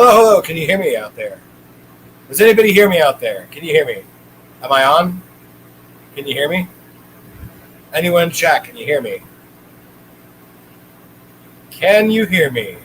Hello. Can you hear me out there? Does anybody hear me out there? Can you hear me? Am I on? Can you hear me? Anyone in chat, can you hear me? Can you hear me?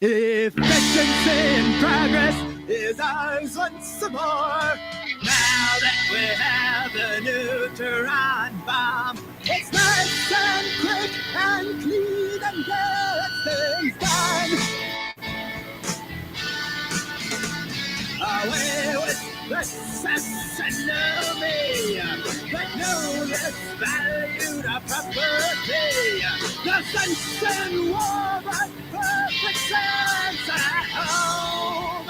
Efficiency in progress is ours once more. Now that we have the neutron bomb, it's nice and quick and clean and gets things done. Away with the sesh enemy, but no less valued a property. The sense and war, but perfect sense at home.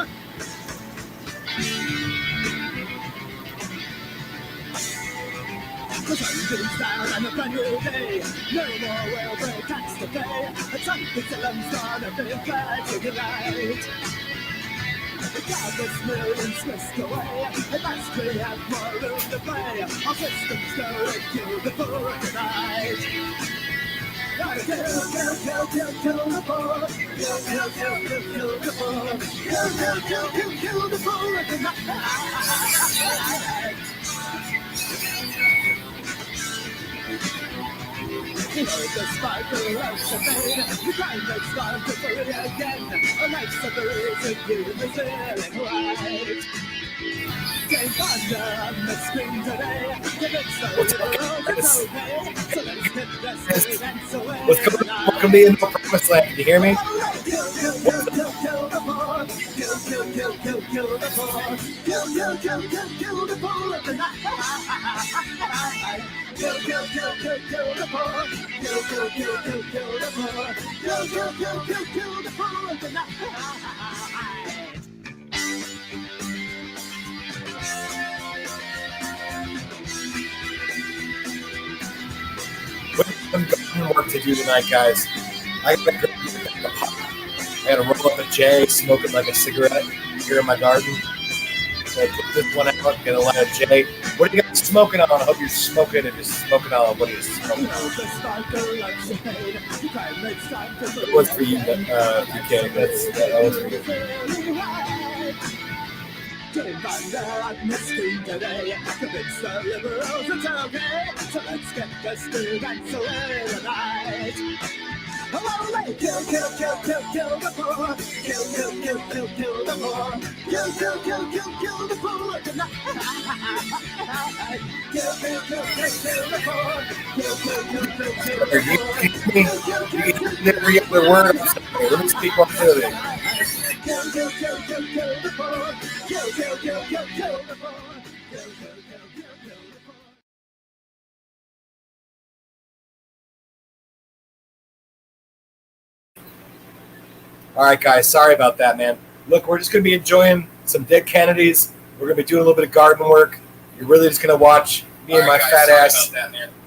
The sun beams down on a brand new day. No more railway tax to pay. And something's a lump on a big flag to your right. The countless millions whisked away. At last we have more room to play. Our systems go to kill the poor tonight. Gotta kill the poor. Kill the poor. Kill the poor tonight. You heard the sparkle of champagne. The crime makes time to free again. A life's of the reason you were feeling right. Jane Fonda on the screen today. Convince the liberals it's okay. So let's get this dance away. Welcome to the Indoor Promised Land. Can you hear me? Kill the poor. Kill the poor. Kill the poor of the night. Kill the poor. Kill the poor. Kill the poor of the night. Some garden work to do tonight, guys. I gotta roll up a J, smoking like a cigarette here in my garden. So put this one out, get a light of J. What are you guys smoking on? I hope you're smoking and just smoking on. What are you smoking on? That was for you, UK. That was for you. Jane Fonda on the screen today. Convince the liberals it's okay. So let's get this to dance away tonight. Oh, kill the poor. Kill the poor. Kill the poor tonight. Kill the poor. You every other word. Let me speak more clearly. Kill the poor. Kill the poor. All right, guys. Sorry about that, man. Look, we're just going to be enjoying some dead Kennedys. We're going to be doing a little bit of garden work. You're really just going to watch me and my fat ass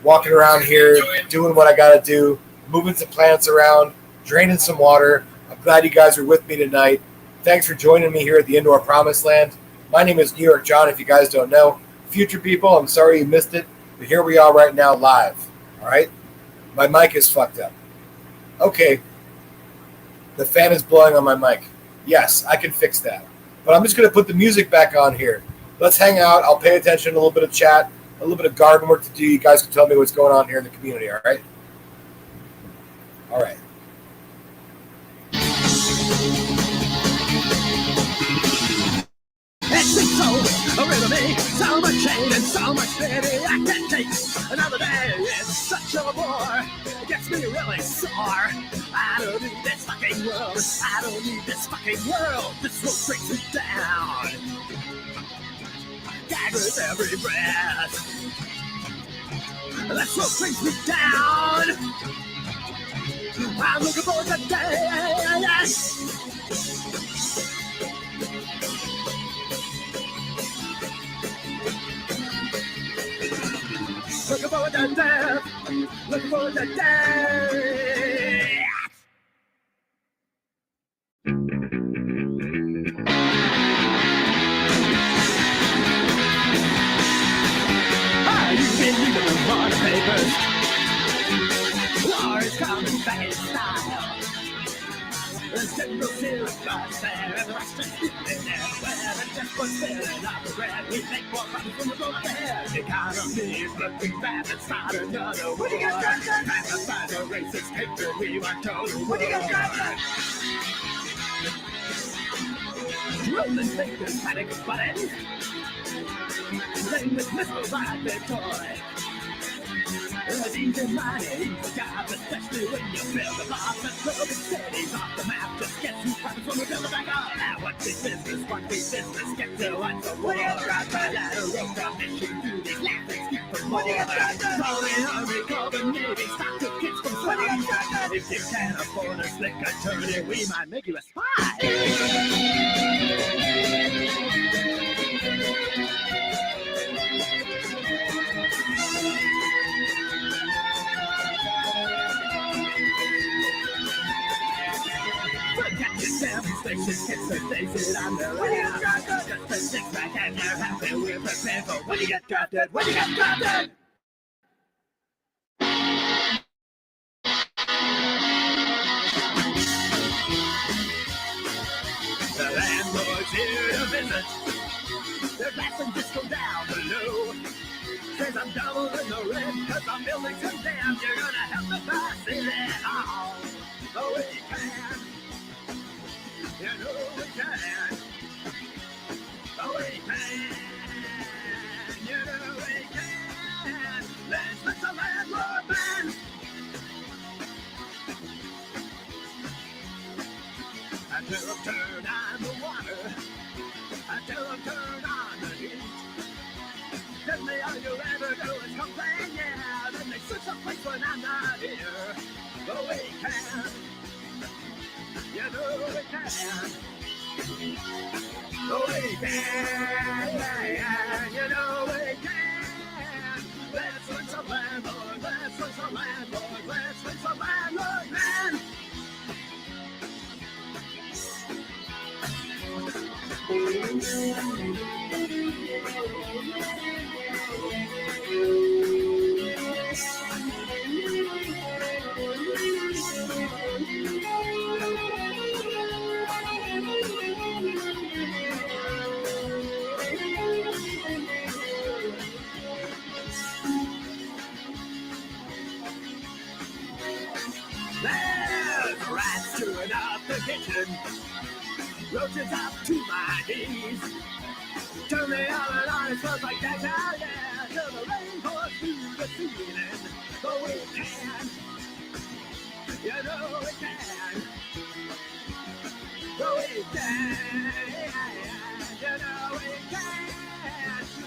walking around here, doing what I got to do, moving some plants around, draining some water. I'm glad you guys are with me tonight. Thanks for joining me here at the Indoor Promised Land. My name is New York John, if you guys don't know. Future people, I'm sorry you missed it, but here we are right now live. All right? My mic is fucked up. Okay. The fan is blowing on my mic. Yes, I can fix that. But I'm just going to put the music back on here. Let's hang out. I'll pay attention, a little bit of chat, a little bit of garden work to do. You guys can tell me what's going on here in the community, all right? All right. It's so, a day, so much hate and so much pity. I can't take another day. It's such a bore. It gets me really sore. I don't need this fucking world. I don't need this fucking world. This world brings me down. Gag with every breath. This world brings me down. I'm looking for the day. Looking for the day. Looking for the day. You've been reading the water papers. War is coming back in style. There's General Silver's there, and the restaurants eating everywhere. And just for filling up the bread, we make more money from the road ahead. The economy is looking bad, let's start another war. What do you got, Johnson? Trying to find a racist hatred, we want total war. What do you got, Johnson? Rolling fingers, panic button. Playing with missiles like their toy. It's easy money, easy job, especially when you build a boss and broken cities off the map. Just get two profits when we build it back up. Now what's the business, get to what's the war. Drive by lateral from mission to these laughing skeet for more. Rolling army, call the Navy, stop the kids from swimming. If you can't afford a slick attorney, we might make you a spy. Demonstrations, kids are facing on the ground. Just a six-pack and you're happy we're prepared for when you get drafted, when you get drafted. The landlord's here to visit. Their blasting disco down below. Says I'm doubling the rent cause I'm building some dams. You're gonna have to pass it all. Oh, we can. You know we can. Oh, we can. You know we can. Let's let the landlord man. Until I turn on the water. Until I turn on the heat. Tell me all you ever do is complain, yeah. Then they switch up place when I'm not here. Oh, we can. You know we can. Oh, we can. You know we can. Let's win some landlord. Let's win some landlord. Let's win some landlord, man. There's rats chewing up the kitchen. Roaches up to my knees. Turn me on and on, it smells like that now, yeah. Till the rain pours through the ceiling. But we can. You know we can. But we can. You know we can.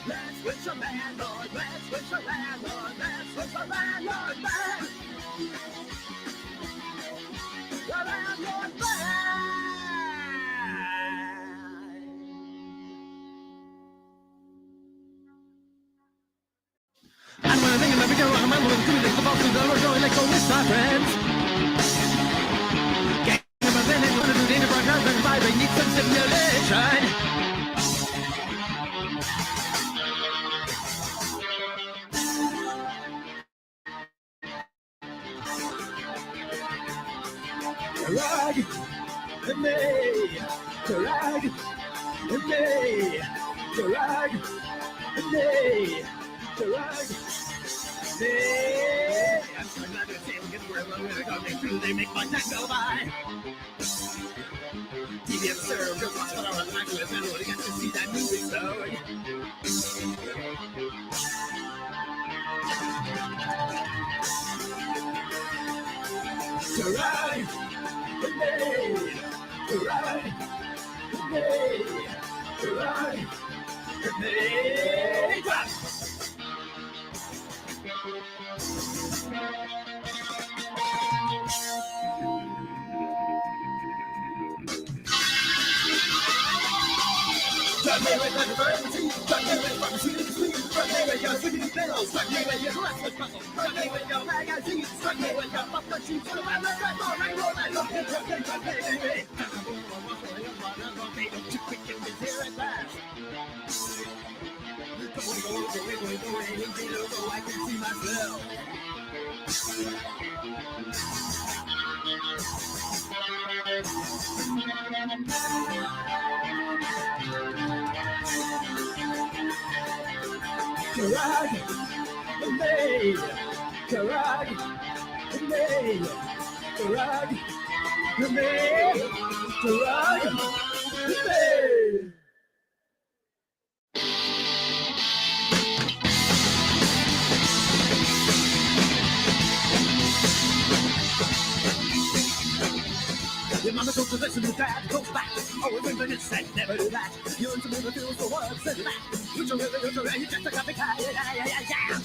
Let's win some landlord. Let's win some landlord. Let's win some landlord, man. The landlord, man. And when I think about it, I'm going to the box of the road, going like go with my friends. Getting my men and going to do the enterprise and by they need some stimulation. Rag and me, rag and me, rag and me, rag. I'm so glad to see them get where we're going through. They make my time go by. TV observed, just watch what I was like with. And I get to see that movie story. Your mama goes to listen to dad, goes back. Oh, reminisce and never do that. You and some other feels the words and that. You just a copycat. Yeah.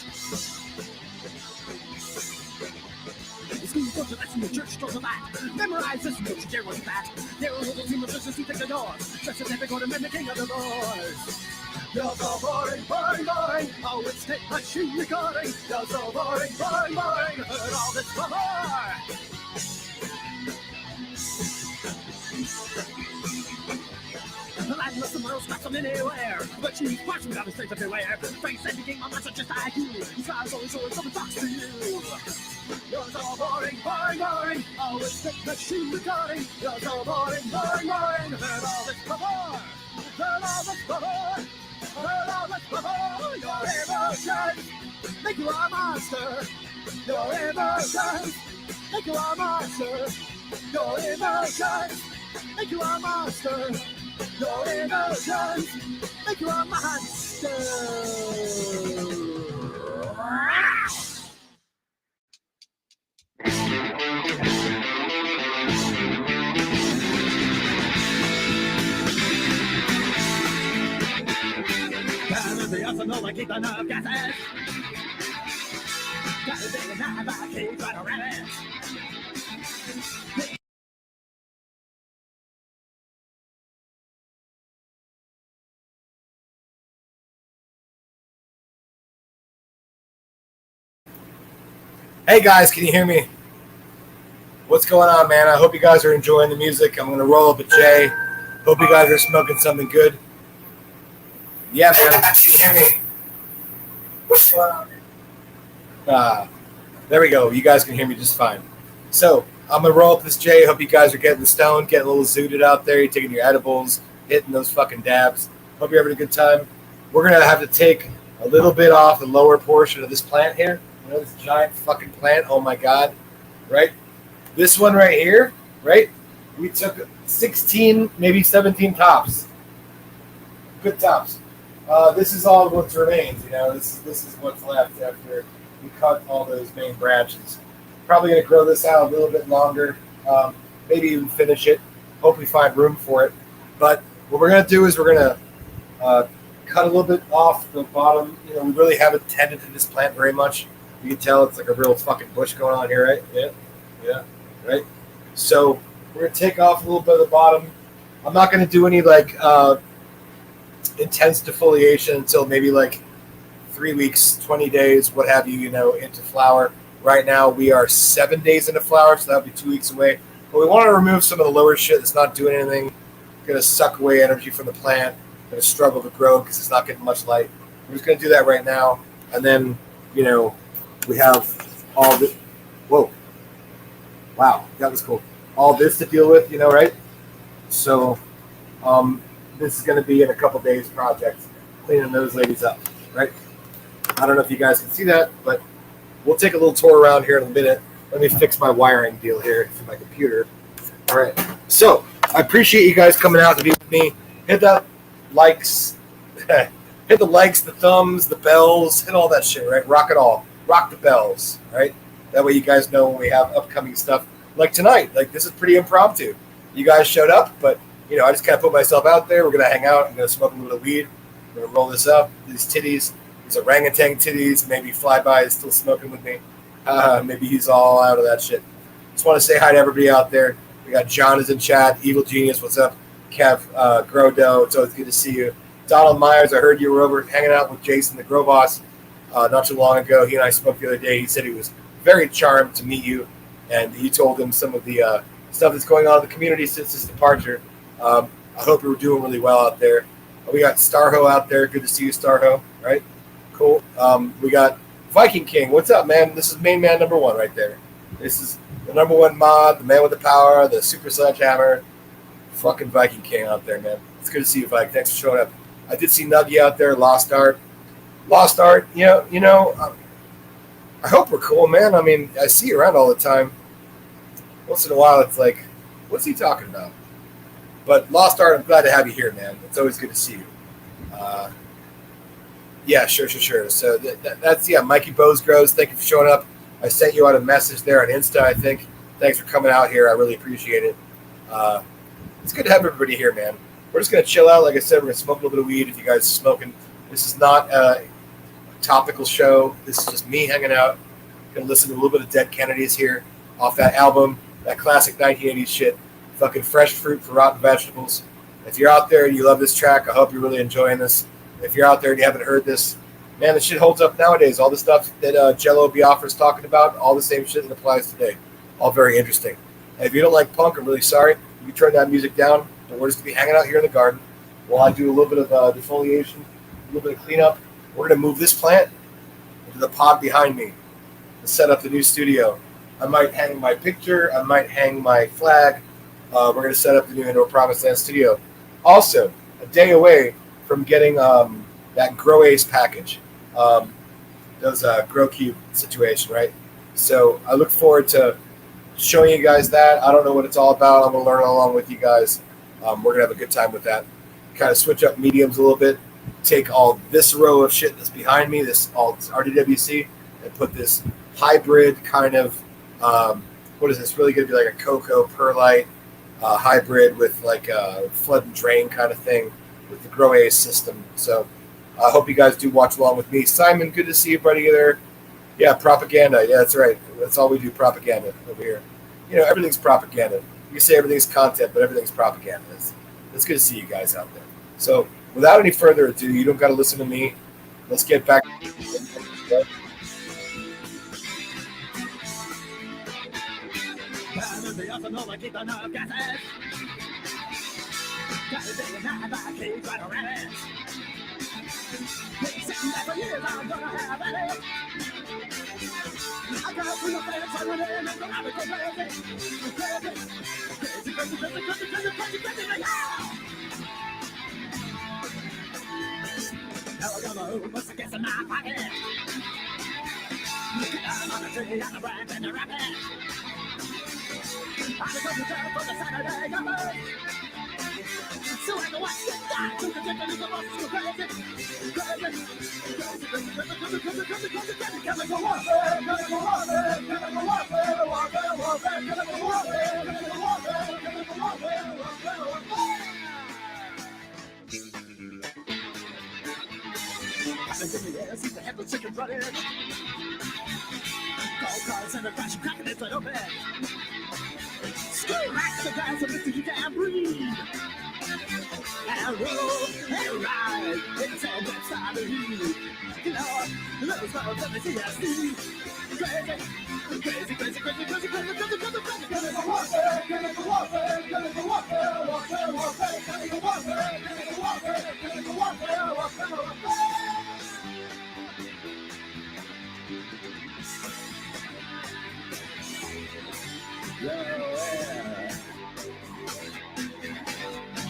The school goes to listen, the church goes to that. Memorize this, no you dare was that. There are little team of sisters who take the doors. Just as never go to the king of the boys. You're so boring. Oh, it's tape machine recording. You're so boring. Heard all this before. The land of the world stops them anywhere, but she's marching down the streets everywhere. Frank said you gave my monster just like you. His eyes always showing someone talks to you. You're so boring. Oh, it's the machine recording. You're so boring. Heard all this before. Your emotions make you a monster. Your emotions make you a monster. Your emotions make you a monster. Your emotions make you a monster. Gotta be arsenal and keep enough gases. Gotta be a knife, I keep trying to rabbit. Hey guys, can you hear me? What's going on, man? I hope you guys are enjoying the music. I'm going to roll up a J. Hope you guys are smoking something good. Yeah, man. Can you hear me? What's going on? There we go. You guys can hear me just fine. So, I'm going to roll up this J. Hope you guys are getting stoned, getting a little zooted out there. You're taking your edibles, hitting those fucking dabs. Hope you're having a good time. We're going to have to take a little bit off the lower portion of this plant here. You know, this giant fucking plant. Oh, my God. Right? This one right here, right? We took 16, maybe 17 tops. Good tops. This is all what remains, you know. This is what's left after we cut all those main branches. Probably going to grow this out a little bit longer. Maybe even finish it. Hope we find room for it. But what we're going to do is we're going to cut a little bit off the bottom. You know, we really haven't tended to this plant very much. You can tell it's like a real fucking bush going on here, right? Yeah, right? So we're going to take off a little bit of the bottom. I'm not going to do any, like, intense defoliation until maybe, like, 3 weeks, 20 days, what have you, you know, into flower. Right now we are 7 days into flower, so that'll be 2 weeks away. But we want to remove some of the lower shit that's not doing anything. Going to suck away energy from the plant. Going to struggle to grow because it's not getting much light. We're just going to do that right now. And then, you know, we have all this. Whoa. Wow, that was cool. All this to deal with, you know, right? So this is going to be in a couple days project, cleaning those ladies up, right? I don't know if you guys can see that, but we'll take a little tour around here in a minute. Let me fix my wiring deal here to my computer. All right. So I appreciate you guys coming out to be with me. Hit that likes. Hit the likes, the thumbs, the bells, hit all that shit, right? Rock it all. Rock the bells, right? That way you guys know when we have upcoming stuff. like tonight. Like this is pretty impromptu. You guys showed up, but I just kind of put myself out there. We're gonna hang out. I'm gonna smoke a little bit of weed. We're gonna roll this up. These titties, these orangutan titties. Maybe Flyby is still smoking with me. Maybe he's all out of that shit. Just want to say hi to everybody out there. We got John is in chat. Evil Genius, what's up? Kev, Grodo, it's always good to see you. Donald Myers, I heard you were over hanging out with Jason, the Grow Boss, not too long ago. He and I spoke the other day. He said he was very charmed to meet you, and you told him some of the stuff that's going on in the community since his departure. I hope you were doing really well out there. We got Starho out there. Good to see you, Starho. Right? Cool. We got Viking King. What's up, man? This is main man number one right there. This is the number one mod, the man with the power, the super sledgehammer. Fucking Viking King out there, man. It's good to see you, Viking. Thanks for showing up. I did see Nuggy out there, Lost Art. Lost Art, I hope we're cool, man. I mean, I see you around all the time. Once in a while, it's like, what's he talking about? But Lost Art, I'm glad to have you here, man. It's always good to see you. Yeah, sure. So that's, Mikey Bosgroves, thank you for showing up. I sent you out a message there on Insta, I think. Thanks for coming out here. I really appreciate it. It's good to have everybody here, man. We're just going to chill out. Like I said, we're going to smoke a little bit of weed if you guys are smoking. This is not a topical show. This is just me hanging out. Going to listen to a little bit of Dead Kennedys here off that album, that classic 1980s shit, fucking fresh fruit for rotten vegetables. If you're out there and you love this track, I hope you're really enjoying this. If you're out there and you haven't heard this, man, this shit holds up nowadays. All the stuff that Jello Biafra's talking about, all the same shit that applies today. All very interesting. And if you don't like punk, I'm really sorry. You can turn that music down. But we're just going to be hanging out here in the garden while I do a little bit of defoliation, a little bit of cleanup. We're going to move this plant into the pod behind me to set up the new studio. I might hang my picture. I might hang my flag. We're going to set up the new Indoor Promised Land studio. Also, a day away from getting that Grow Ace package, those Grow Cube situation, right? So I look forward to showing you guys that. I don't know what it's all about. I'm going to learn along with you guys. We're going to have a good time with that. Kind of switch up mediums a little bit. Take all this row of shit that's behind me, this RDWC, and put this hybrid kind of, what is this? Really going to be like a cocoa perlite hybrid with like a flood and drain kind of thing with the Grow Ace system. So I hope you guys do watch along with me. Simon, good to see you, buddy, there. Yeah, propaganda. Yeah, that's right. That's all we do, propaganda over here. Everything's propaganda. You say everything's content, but everything's propaganda. It's good to see you guys out there. So without any further ado, you don't got to listen to me. Let's get back.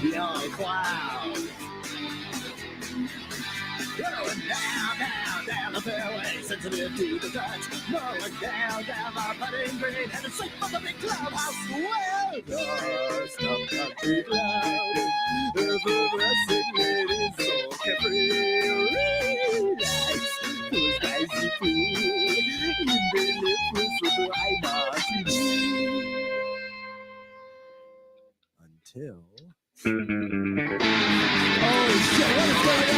Beyond cloud. Going down the fairway, sensitive to the touch. Going down my putting green, and it's safe for the big clubhouse. Well, just up the big cloud. The blessing is so carefree. Relax, who's crazy fool? You may live with the I until... Oh shit, what is going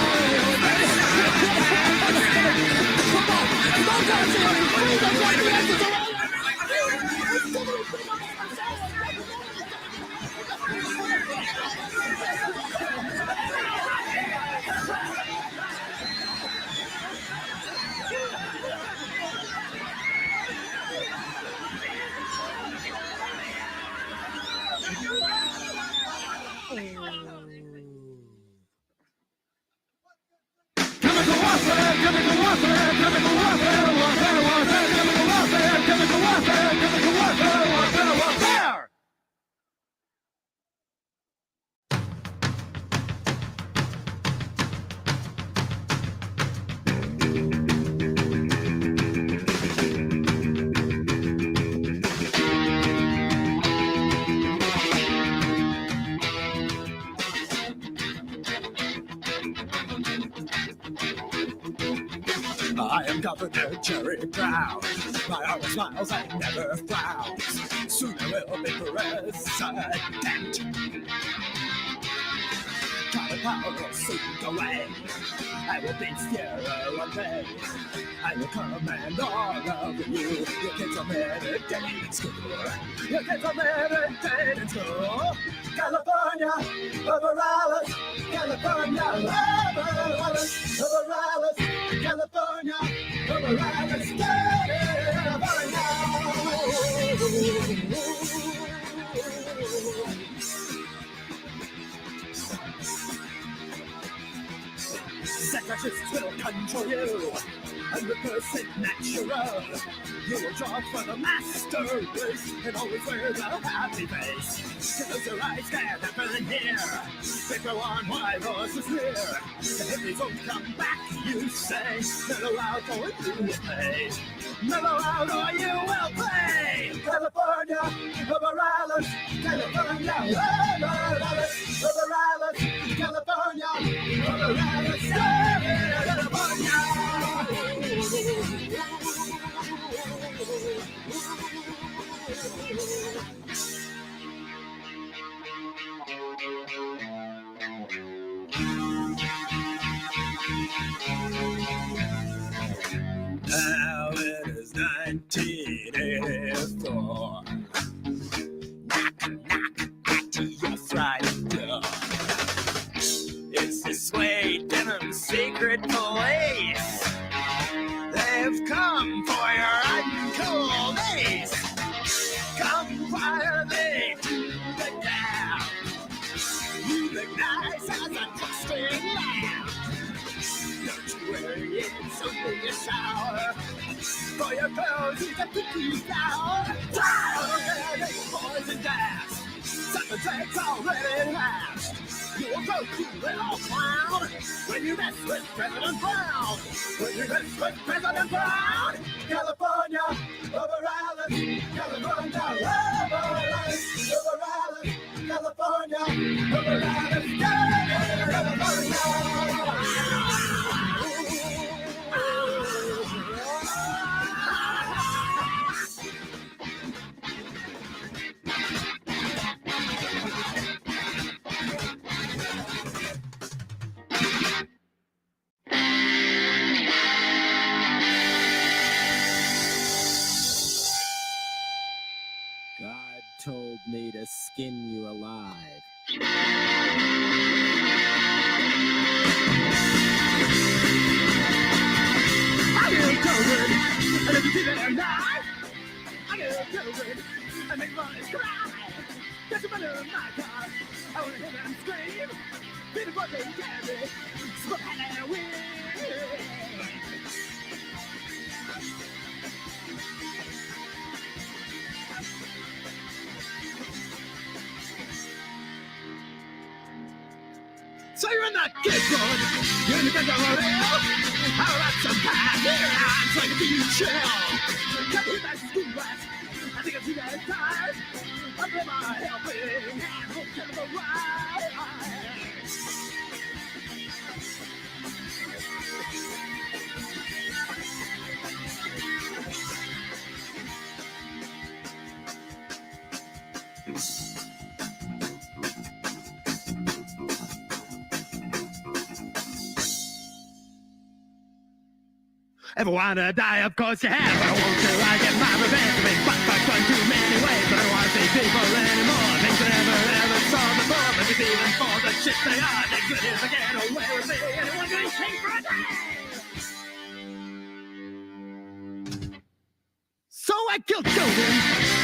I am Governor Jerry Brown. My heart smiles and never frowns. Soon I will be president. Common power will soon go away. I will beat sterility. I will command all of you. Your kids are meditating in school. Your kids are meditating in school. California, over Alice. California, over Alice. Over Alice. California, over Alice. Separatists will control you, 100% natural. You will jog for the master race and always wear the happy face. Close your eyes, can't happen here. Paper on why yours is near. And if they don't come back, you say, mellow out or you will pay. Mellow out or you will pay. California, over Alice. California, over Alice. Over Alice. California, over Alice. California. Now it is 1984. Knock, knock at your front door. It's the Sway Denim Secret Police. They've come for your uncool days. Come quietly to the town. You look nice as a trusted lamb. Don't you worry, it's only a shower. For your clothes, it's a cookie flour. Tired of boys and gas. Something takes already hatched. You'll go to little clown when you mess with President Brown. When you mess with President Brown. California, over Alice. California, over Alice. Over Alice. California, over Alice. California. God told me to skin you alive. I get COVID, and if you see that I'm not, I get COVID, and make boys cry. Get your money in my car, I wanna hear them scream. Be the fucking candy, smoke and weed. So you're in that kid good, you're in the bed of real. How about some time here? I'm trying to be chill. Can't be that school rat. I think I'm too damn tired. I'm in my helping hand, hope to the right. Ever wanna die? Of course you have. But I won't till I get my revenge. I've been fucked one too many ways. But I don't wanna see people anymore. Things I never saw before. But it's even for the shit they are. They're good as I get away with me. Anyone gonna change for a day? So I kill children,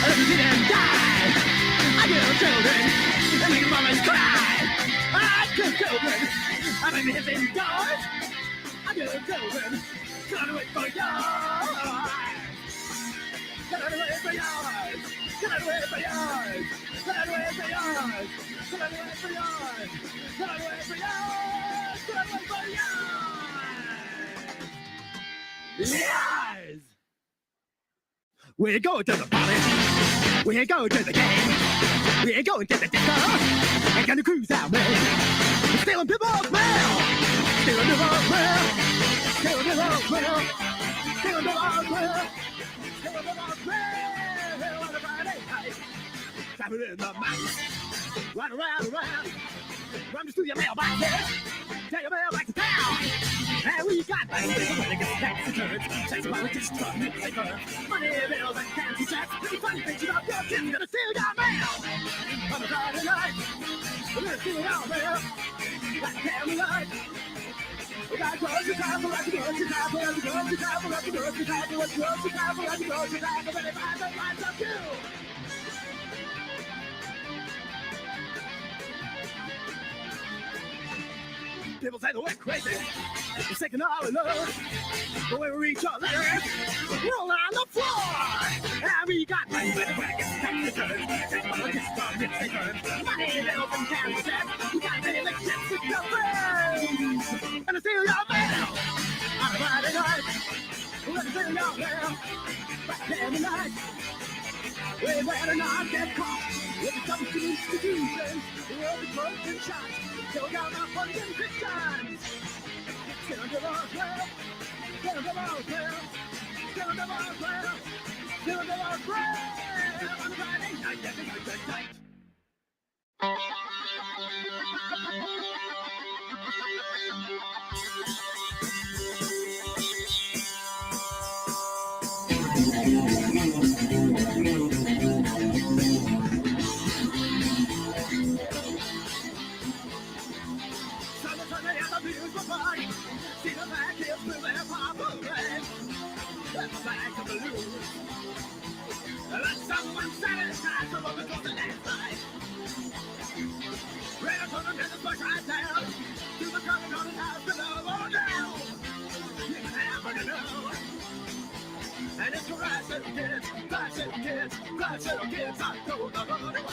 I let them see them die. I kill children, I make mamas cry. I kill children, I make me hit indoors. I kill children, gonna wait for yours. Gonna wait for yours. Gonna wait for yours. Gonna wait for yours. Gonna wait for yours. Gonna wait for yours. Gonna wait for yours. Yes! We go to the party, we go to the game, we go to the disco, and gonna cruise out, man. Stealing people's mail, stealing people's mail, stealing people's mail, stealing people's mail, stealing people's mail on a Friday night. Trapping in the mountains, run around, run just through your mailboxes, take your mail back to town. And we got tax returns, tax politics, money bills and candy checks. Pretty funny things about your kids gonna steal your mail on a Friday night. We're gonna steal your mail like a candlelight. We got grocery time, like a grocery time, like a grocery time, like a grocery time, like a grocery time, like a grocery time, but they find the lights of you. People say that we're crazy, we're taking all alone. But when we reach our letters, roll on the floor. And we got money, tax returns, tax politics, money bills and candy checks. We got many the chips with your friends. And to steal your mail on a Friday night. We're gonna steal your mail back every night. We better not get caught. If it comes to institutions, we'll be broke and shot. Kill down our fucking Christians. Kill them all well. Kill them all well. Kill them all well. Kill them all well. On Friday night, night. See the back is through their purple rain. That's the back of the loose. Let someone satisfy some of the golden last night. Red on the business bush right down. To the cover on the house below. Oh no! You never to know. And it's grass little kids, grass little kids, grass little kids. I told the Lord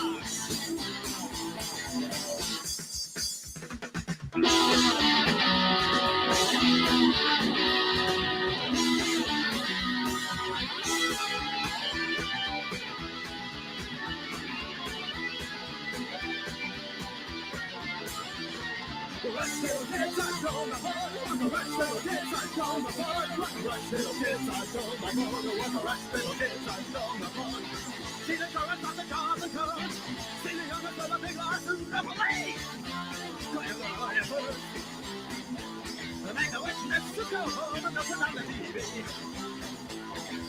Rush little kids, I told my boy. Rush little kids, I told my boy. Rush little kids, I told my boy. Rush little kids, I told my boy. See the current on the cars and codes. See the youngest of the big larson revelry. Clear the lawyer make the witness to go home and nothing on the TV.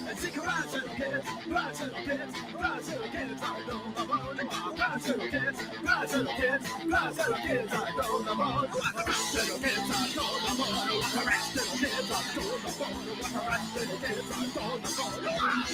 And see rush little kids, rush little kids, rush little kids, I don't know what rush little kids, rush little kids, rush little kids, I don't know what rush little kids, I don't know what rush little kids, I don't know what rush little kids, I don't know what.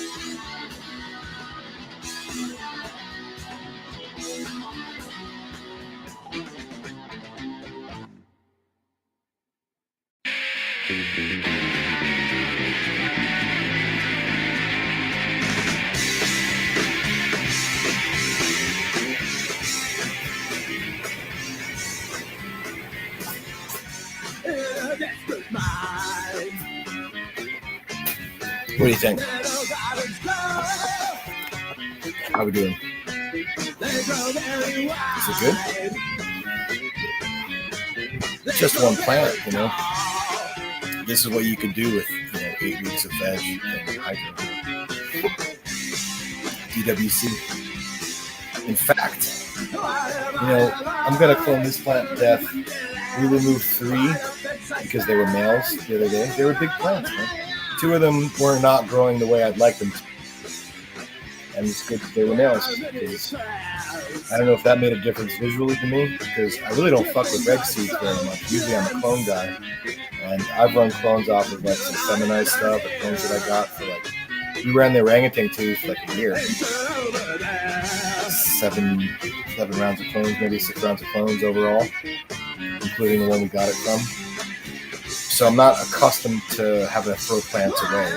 What do you think? How are we doing? Is it good? Just one plant, you know. This is what you can do with 8 weeks of veg and hydro. DWC. In fact, I'm gonna clone this plant to death. We removed 3 because they were males the other day. They were big plants, man. Two of them were not growing the way I'd like them to. And it's good that they were males. I don't know if that made a difference visually to me, because I really don't fuck with reg seeds very much. Usually I'm a clone guy. And I've run clones off of like some feminized stuff, or clones that I got for like, we ran the orangutan too for like a year. 7 rounds of clones, maybe 6 rounds of clones overall, including the one we got it from. So I'm not accustomed to having to throw plants away.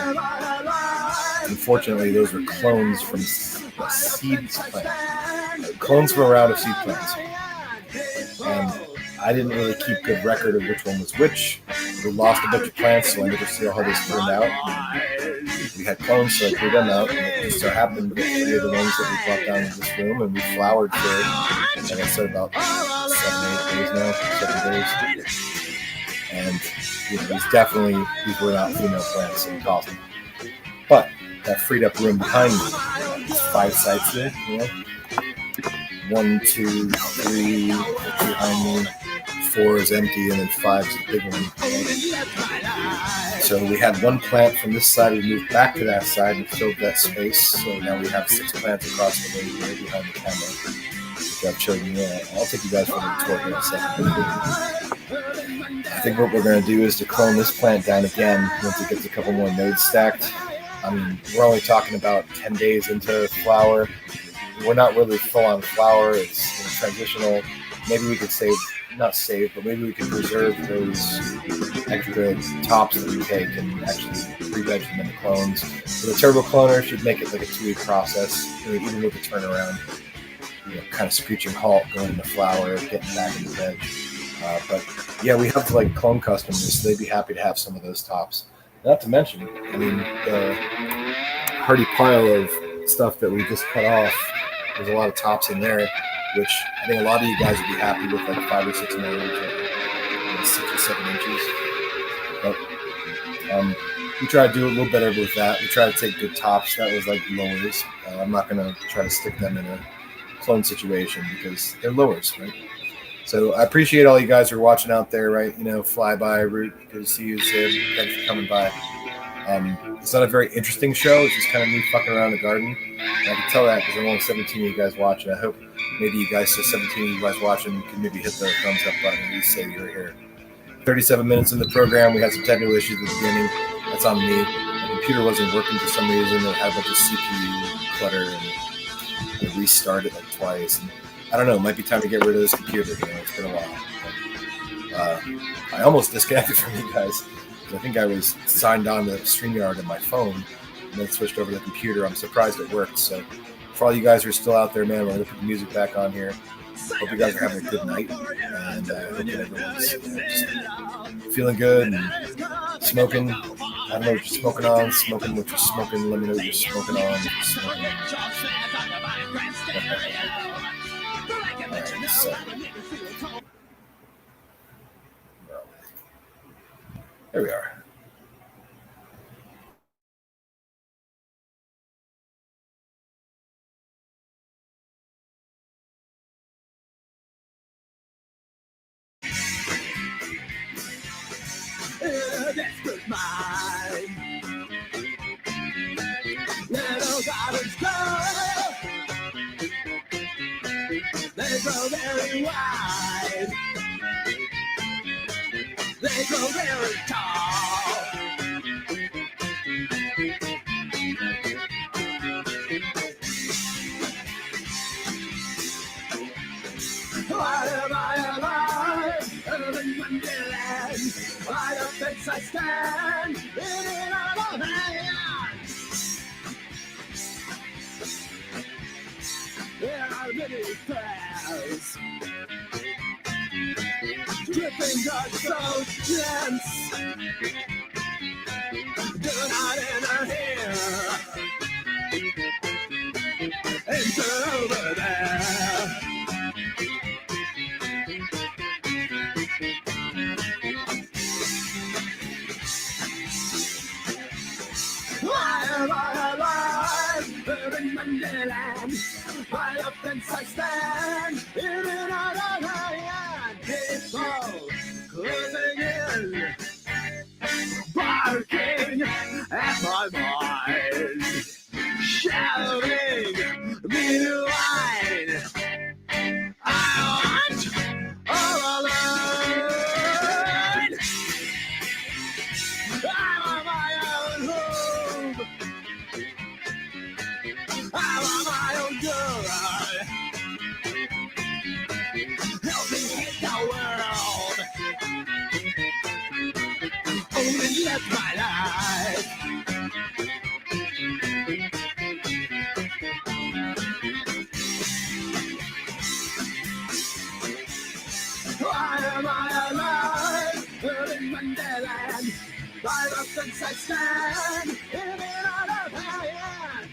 Unfortunately, those were clones from a seeds plant. Clones from a round of seed plants. And I didn't really keep good record of which one was which. We lost a bunch of plants, so I never see how this turned out. We had clones, so I threw them out. And it just so happened that 3 of the ones that we brought down in this room, and we flowered for, like I said, about 7 days. And these were not female plants in costume. But that freed up room behind me. There's 5 sites there, 1, 2, 3 behind me. 4 is empty, and then 5 is a big one. So we had 1 plant from this side. We moved back to that side and filled that space. So now we have 6 plants across the way here behind the camera, which I've shown you. I'll take you guys for the tour here in a second. I think what we're going to do is to clone this plant down again once it gets a couple more nodes stacked. I mean, we're only talking about 10 days into flower. We're not really full on flower. It's transitional. Maybe we could but maybe we can preserve those extra tops that we take and actually pre-veg them into clones. So the turbo cloner should make it like a 2-week process, even with the turnaround, kind of screeching halt, going to flower, getting back into veg. But yeah, we have like clone customers, so they'd be happy to have some of those tops. Not to mention, I mean, the hearty pile of stuff that we just cut off, there's a lot of tops in there, which I think a lot of you guys would be happy with, like 5 or 6 millimeters, 6 or 7 inches. But we try to do a little better with that. We try to take good tops. That was like lowers. I'm not going to try to stick them in a clone situation because they're lowers, right? So I appreciate all you guys who are watching out there, right? Flyby, Root, good to see you, Zib. Thanks for coming by. It's not a very interesting show. It's just kind of me fucking around the garden. And I can tell that because there are only 17 of you guys watching. I hope maybe you guys, so 17 of you guys watching, can maybe hit the thumbs up button and at least say you're here. 37 minutes in the program. We had some technical issues at the beginning. That's on me. My computer wasn't working for some reason. It had a bunch of CPU clutter, and I restarted like twice. And I don't know. It might be time to get rid of this computer. It's been a while. But, I almost disconnected from you guys. I think I was signed on to StreamYard on my phone and then switched over to the computer. I'm surprised it worked. So for all you guys who are still out there, man, we're going to put the music back on here. Hope you guys are having a good night. And hope that everyone's just feeling good and smoking. I don't know what you're smoking on. Smoking what you're smoking. Let me know what you're smoking on. If you're smoking. All right, so. There we are. Desperate mind, little garbage girl. They grow very wide. They grow very tall. Why am I alive? In Wonderland. By the fence I stand, in our hands. There are many prayers, dripping God so dense. Do not enter here, enter over there. Why am I alive? In Wonderland. By the fence I stand, in and out of hand. People closing in, barking my mind, shouting me to wine. I want all alone. I'm on my own home. I'm on my own girl. Help me hit the world. Only live my life. Why am I alive? In Wonderland. By the fence I stand. In it out of hand.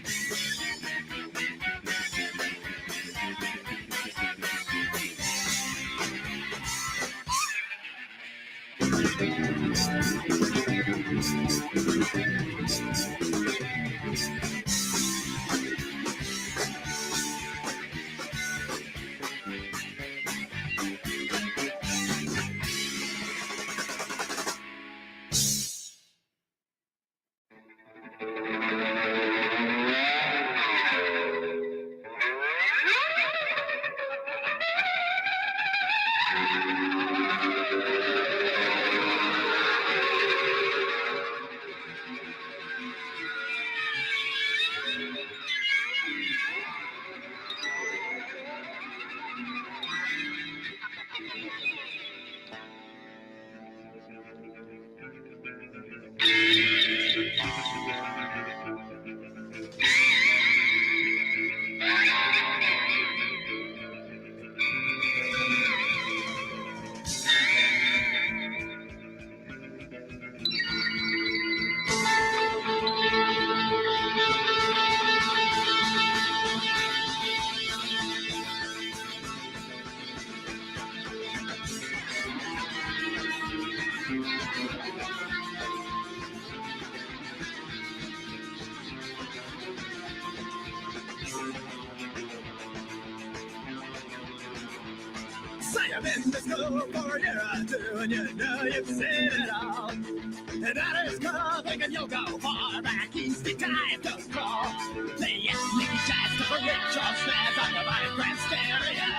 Say I'm in the school for a year or two, and you know you've seen it all. And that is cool, thinking you'll go far back east, the time to crawl. The ethnic jazz to the rich or snares on the vibrant stereo.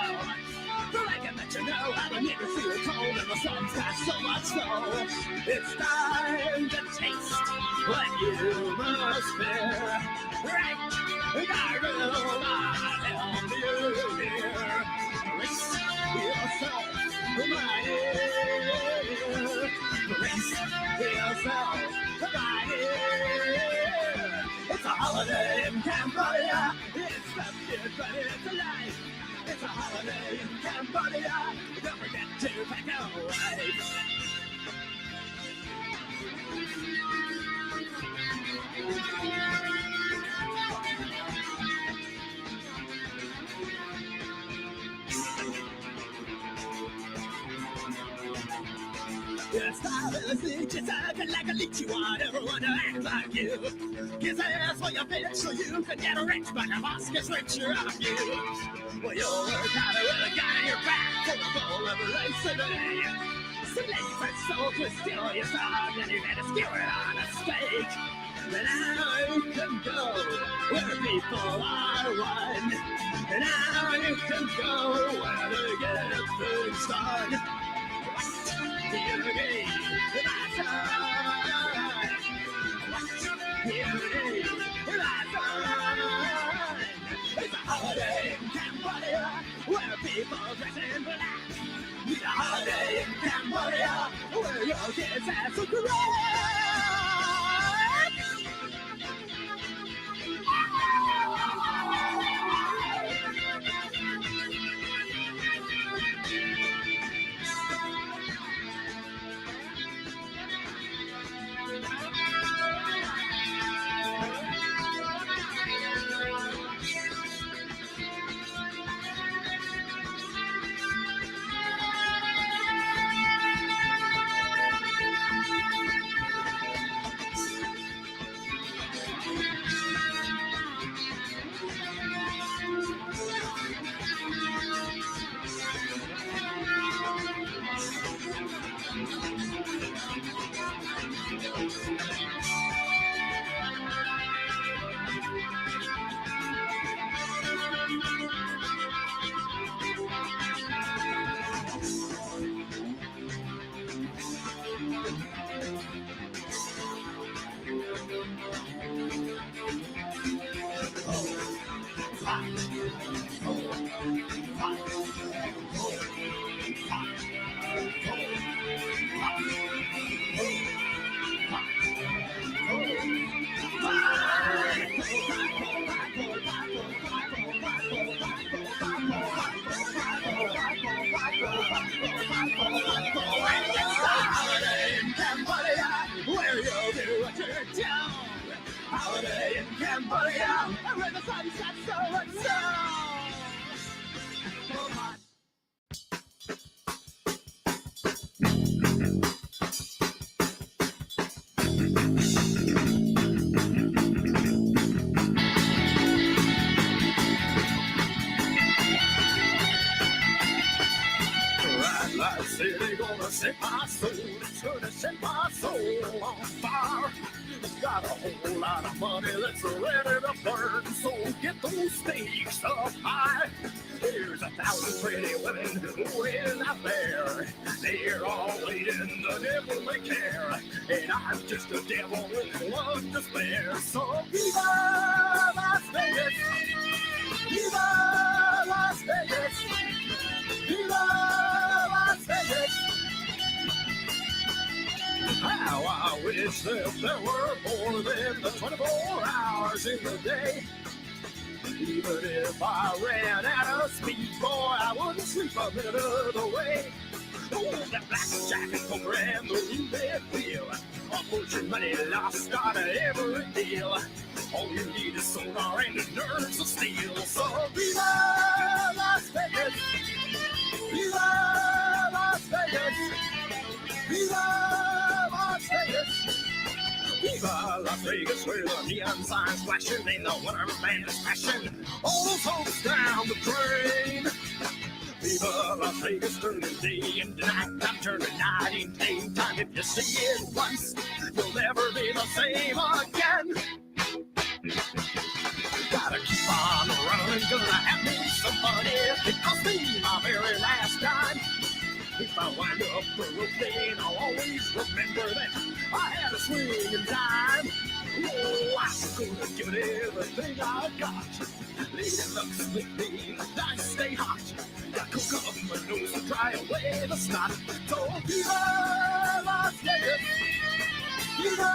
So I can let you know how the niggas feel cold and the sun's got so much snow. It's time to taste what you must fear. Right, I will not help you here. Brace yourself, my dear. Brace yourself, my dear. It's a holiday in Cambodia. It's festive, but it's alive. It's a holiday in Cambodia. Don't forget to pack your wife. Your style is a leech, it's acting like a leech. You want everyone to act like you. Kiss ass for your bitch so you can get rich, but your boss gets richer of you. Well, you'll work harder with a gun in your back for the goal of a race today. Some ladies are so still your song, and you gotta skewer it on a stake. But now you can go where people are one. And now you can go where they get things done. Here again, my son. Here again, my son. It's a holiday in Cambodia where people dress in black. It's a holiday in Cambodia where your kids have to cry. down. Holiday in Cambodia, where the sun sets so and so. City gonna set my soul, it's gonna set my soul on fire. Got a whole lot of money that's ready to burn, so get those stakes up high. There's 1,000 pretty women waiting out there. They're all waiting, the devil may care. And I'm just a devil with one to spare. So viva Las Vegas! Viva Las Vegas! Viva Las Vegas! How I wish that there were more than the 24 hours in the day. Even if I ran out of speed, boy, I wouldn't sleep a minute of the way. Oh, that blackjack and poker and the roulette wheel. A fortune money lost on every deal. All you need is sonar and the nerves of steel. So viva Las Vegas! Viva Las Vegas! Viva Las Vegas! Viva Las Vegas, where the neon signs flashing and the winter band is crashing. All those hopes down the drain. Viva Las Vegas, turning day into night time, turning night into daytime. If you see it once, you'll never be the same again. Gotta keep on running, gonna have me some fun. It cost me my very last dime. If I wind up broken, I'll always remember that I had a swinging dime. Oh, I'm gonna give it everything I've got. Lady looks with me, I stay hot. Got coke up my nose to dry away the snot. So viva Las Vegas! Viva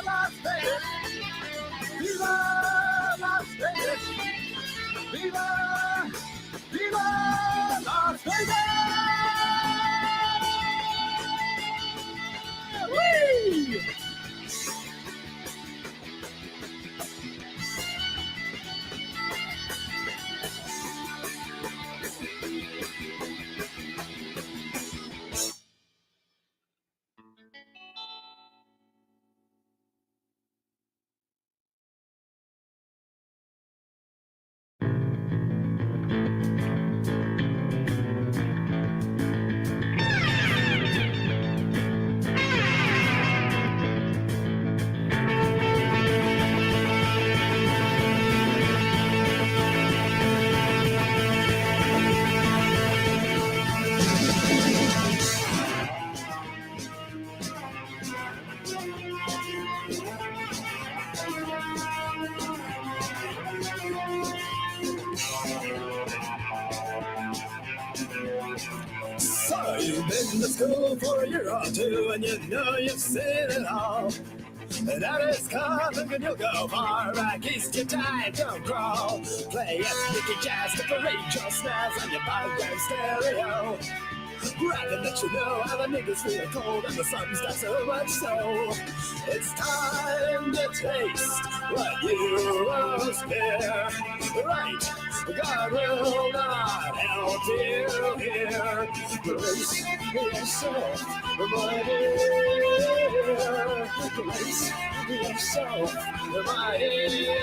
Las Vegas! Viva Las Vegas! Viva! Viva Las Vegas! Whee! So you've been to school for a year or two and you know you've seen it all. And that is coming and you'll go far back east, you die, don't crawl. Play ethnic jazz to parade your snares on your bike stereo. Bragging that you know how the niggas feel cold and the sun's got so much so. It's time to taste what you most fear. Right, God will not help you here. Brace yourself, my dear. Brace yourself, my dear.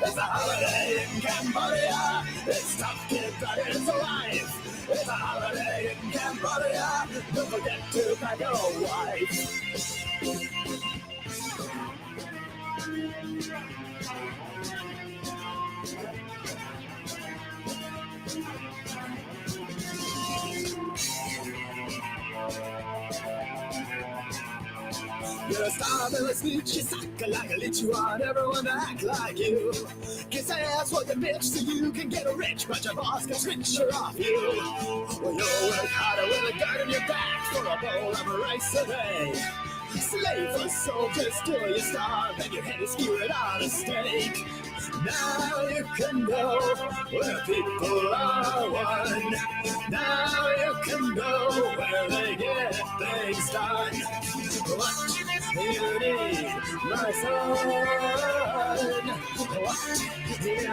It's a holiday in Cambodia. It's tough, kid, but it's alive. It's a holiday in Cambodia. Don't forget to pack your wife. You're a star, but let's meet you. Suck like a leech, you want everyone to act like you. Kiss ass for your bitch so you can get rich, but your boss can switch her off you. Well, you'll work harder with a gun in your back for a bowl of rice a day. Slave for soldiers till you starve and your head is skewered on a stake. Now you can go where people are one. Now you can go where they get things done. What You need my son. You need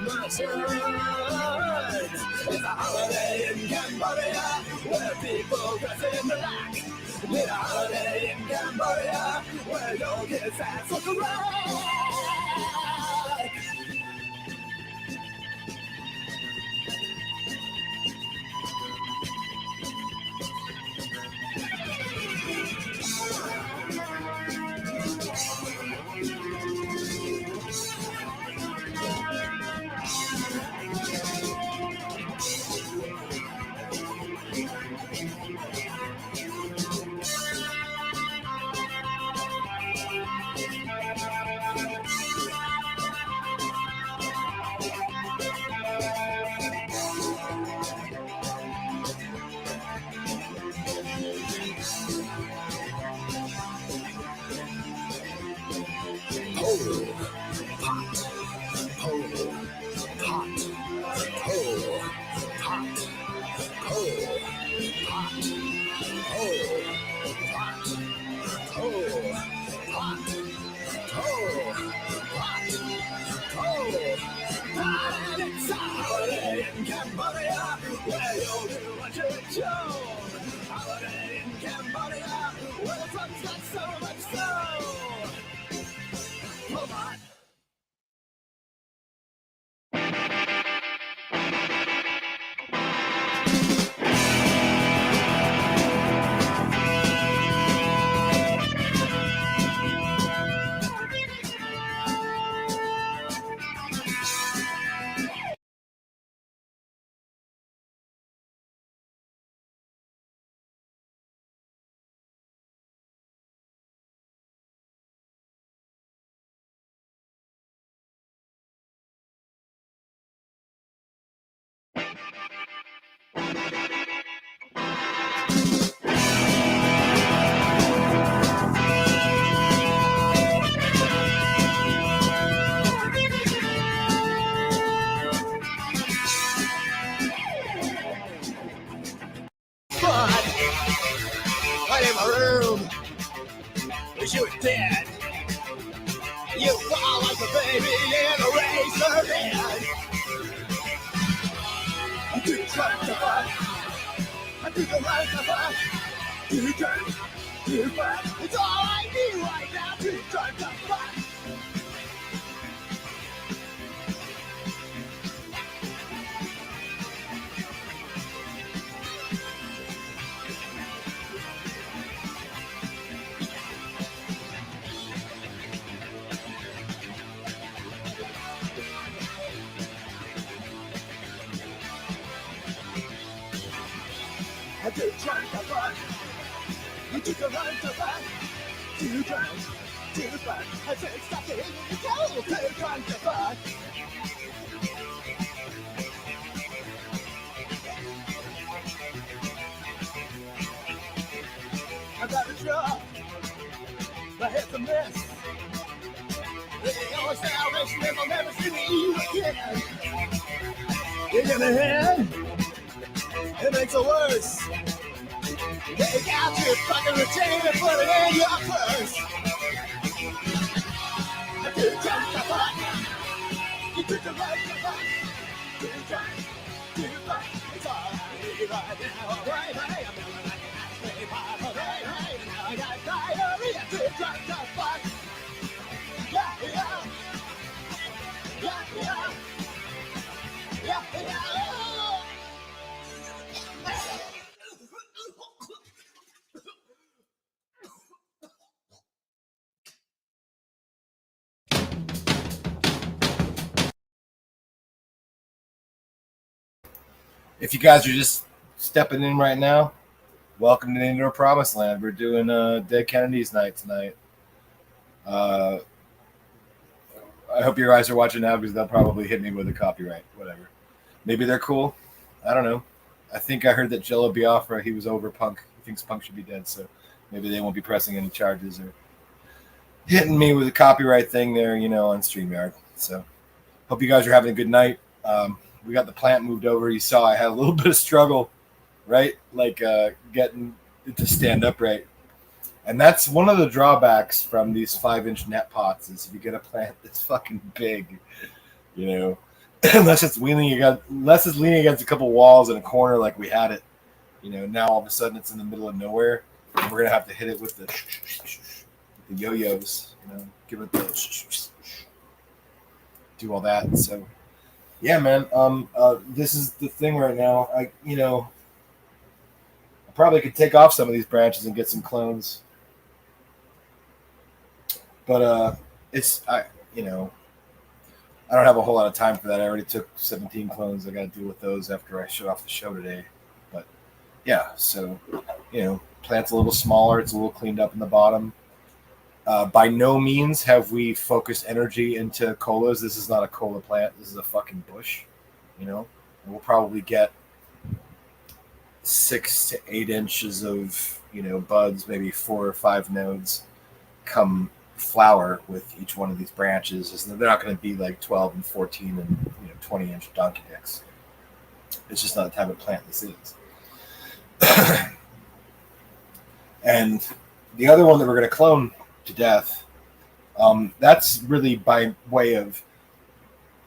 my son. It's a holiday in Cambodia where people dress in black. Need a holiday in Cambodia where your kids ask for the right. It's a holiday in Cambodia where you'll do what you're told. Holiday in Cambodia where the sun's got so much snow. Come on. Right in my room, wish you were dead. You fall like a baby in a razor bed. I do try to fuck, I do the right to fuck. Do drink, do fuck. It's all I need right now. Do drink to fuck. I do drink to fuck. You do the right to fuck. Do drink, do fuck. I said stop it. Go do drink to fuck. I got a job. My head's a mess. The only salvation is I'll never see you again. You're gonna head. It makes it worse. Take out your fucking routine and put it in your purse. I do jump the fuck. You took the right to fuck. Do fuck. It's all I need right now. Right, hey, I'm feeling like an ice cream pie. Hey, now I got diarrhea. Do jump the fuck. Yeah. If you guys are just stepping in right now, welcome to the Indoor Promised Land. We're doing Dead Kennedys night tonight. I hope your guys are watching now because they'll probably hit me with a copyright. Whatever. Maybe they're cool. I don't know. I think I heard that Jello Biafra, he was over Punk. He thinks Punk should be dead, so maybe they won't be pressing any charges or hitting me with a copyright thing there, on StreamYard. So hope you guys are having a good night. We got the plant moved over. You saw I had a little bit of struggle, right? Like getting it to stand up right. And that's one of the drawbacks from these 5-inch net pots is if you get a plant that's fucking big, you know, unless it's leaning against a couple walls in a corner like we had it, you know, now all of a sudden it's in the middle of nowhere. And we're gonna have to hit it with the yo-yos, you know, give it the do all that. So yeah, man. This is the thing right now. I probably could take off some of these branches and get some clones. But I don't have a whole lot of time for that. I already took 17 clones. I got to deal with those after I shut off the show today. But yeah, so plant's a little smaller. It's a little cleaned up in the bottom. By no means have we focused energy into colas. This is not a cola plant. This is a fucking bush. And we'll probably get 6 to 8 inches of buds, maybe 4 or 5 nodes come flower with each one of these branches. They're not going to be like 12 and 14 and 20 inch donkey dicks. It's just not the type of plant this is. And the other one that we're going to clone to death, that's really by way of,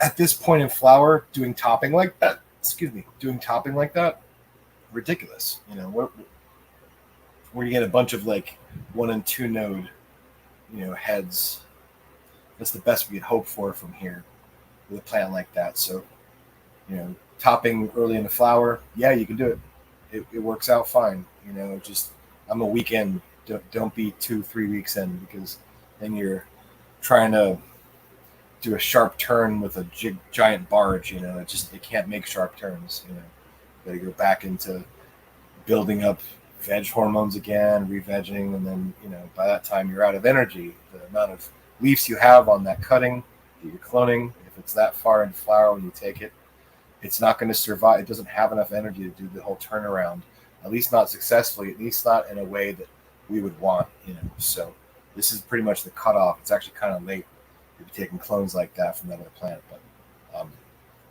at this point in flower, doing topping like that. Ridiculous. Where you get a bunch of like 1 and 2 node heads. That's the best we could hope for from here with a plant like that. So, topping early in the flower, yeah, you can do it. It works out fine. Just I'm a week in. Don't be 2-3 weeks in, because then you're trying to do a sharp turn with a giant barge. It can't make sharp turns. You got to go back into building up veg hormones again, re-vegging, and then by that time you're out of energy. The amount of leaves you have on that cutting that you're cloning, if it's that far in flower when you take it, it's not going to survive. It doesn't have enough energy to do the whole turnaround, at least not successfully, at least not in a way that we would want. So this is pretty much the cutoff. It's actually kind of late to be taking clones like that from that other plant, but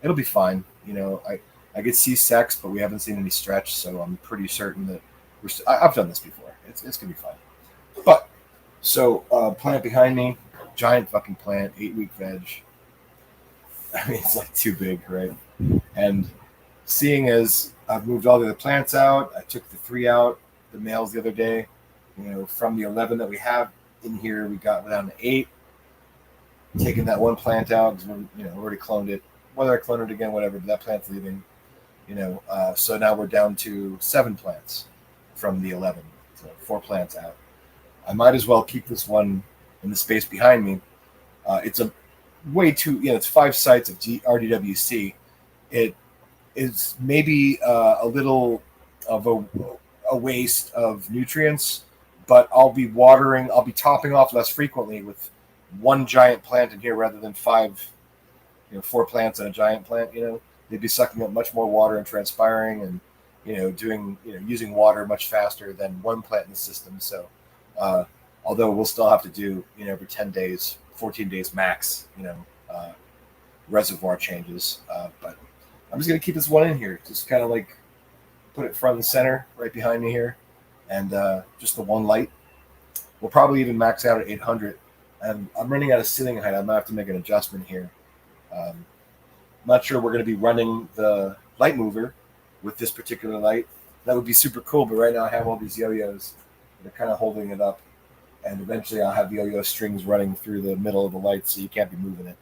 it'll be fine. I could see sex, but we haven't seen any stretch, so I'm pretty certain that I've done this before. It's gonna be fine. But so plant behind me, giant fucking plant, 8-week veg. I mean, it's like too big, right? And seeing as I've moved all the other plants out, I took the 3 out, the males the other day. From the 11 that we have in here, we got down to 8. Taking that one plant out because we already cloned it. Whether I clone it again, whatever, but that plant's leaving. So now we're down to 7 plants from the 11, so 4 plants out. I might as well keep this one in the space behind me. It's a way too, it's 5 sites of RDWC. It is maybe a little of a waste of nutrients, but I'll be topping off less frequently with one giant plant in here rather than 5, 4 plants and a giant plant. They'd be sucking up much more water and transpiring and using water much faster than one plant in the system. So although we'll still have to do every 10 days, 14 days max, reservoir changes, but I'm just gonna keep this one in here, just kind of like put it front and center right behind me here, and just the one light. We'll probably even max out at 800, and I'm running out of ceiling height. I'm gonna have to make an adjustment here. I'm not sure we're going to be running the light mover with this particular light. That would be super cool, but right now I have all these yo-yos that are kind of holding it up, and eventually I'll have yo-yo strings running through the middle of the light, so you can't be moving it.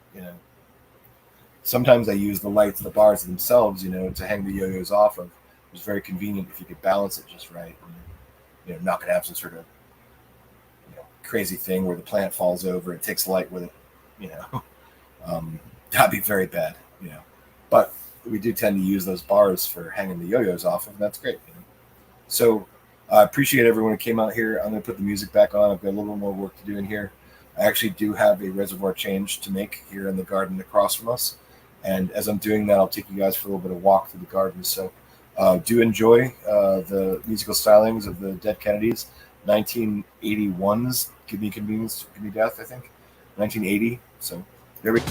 Sometimes I use the lights, the bars themselves, to hang the yo-yos off of. It's very convenient if you could balance it just right. And, not going to have some sort of crazy thing where the plant falls over and takes light with it. That'd be very bad. But we do tend to use those bars for hanging the yo-yos off of, and that's great. So I appreciate everyone who came out here. I'm going to put the music back on. I've got a little more work to do in here. I actually do have a reservoir change to make here in the garden across from us. And as I'm doing that, I'll take you guys for a little bit of walk through the garden. So do enjoy the musical stylings of the Dead Kennedys. 1981's Give Me Convenience, Give Me Death, I think. 1980. So there we go.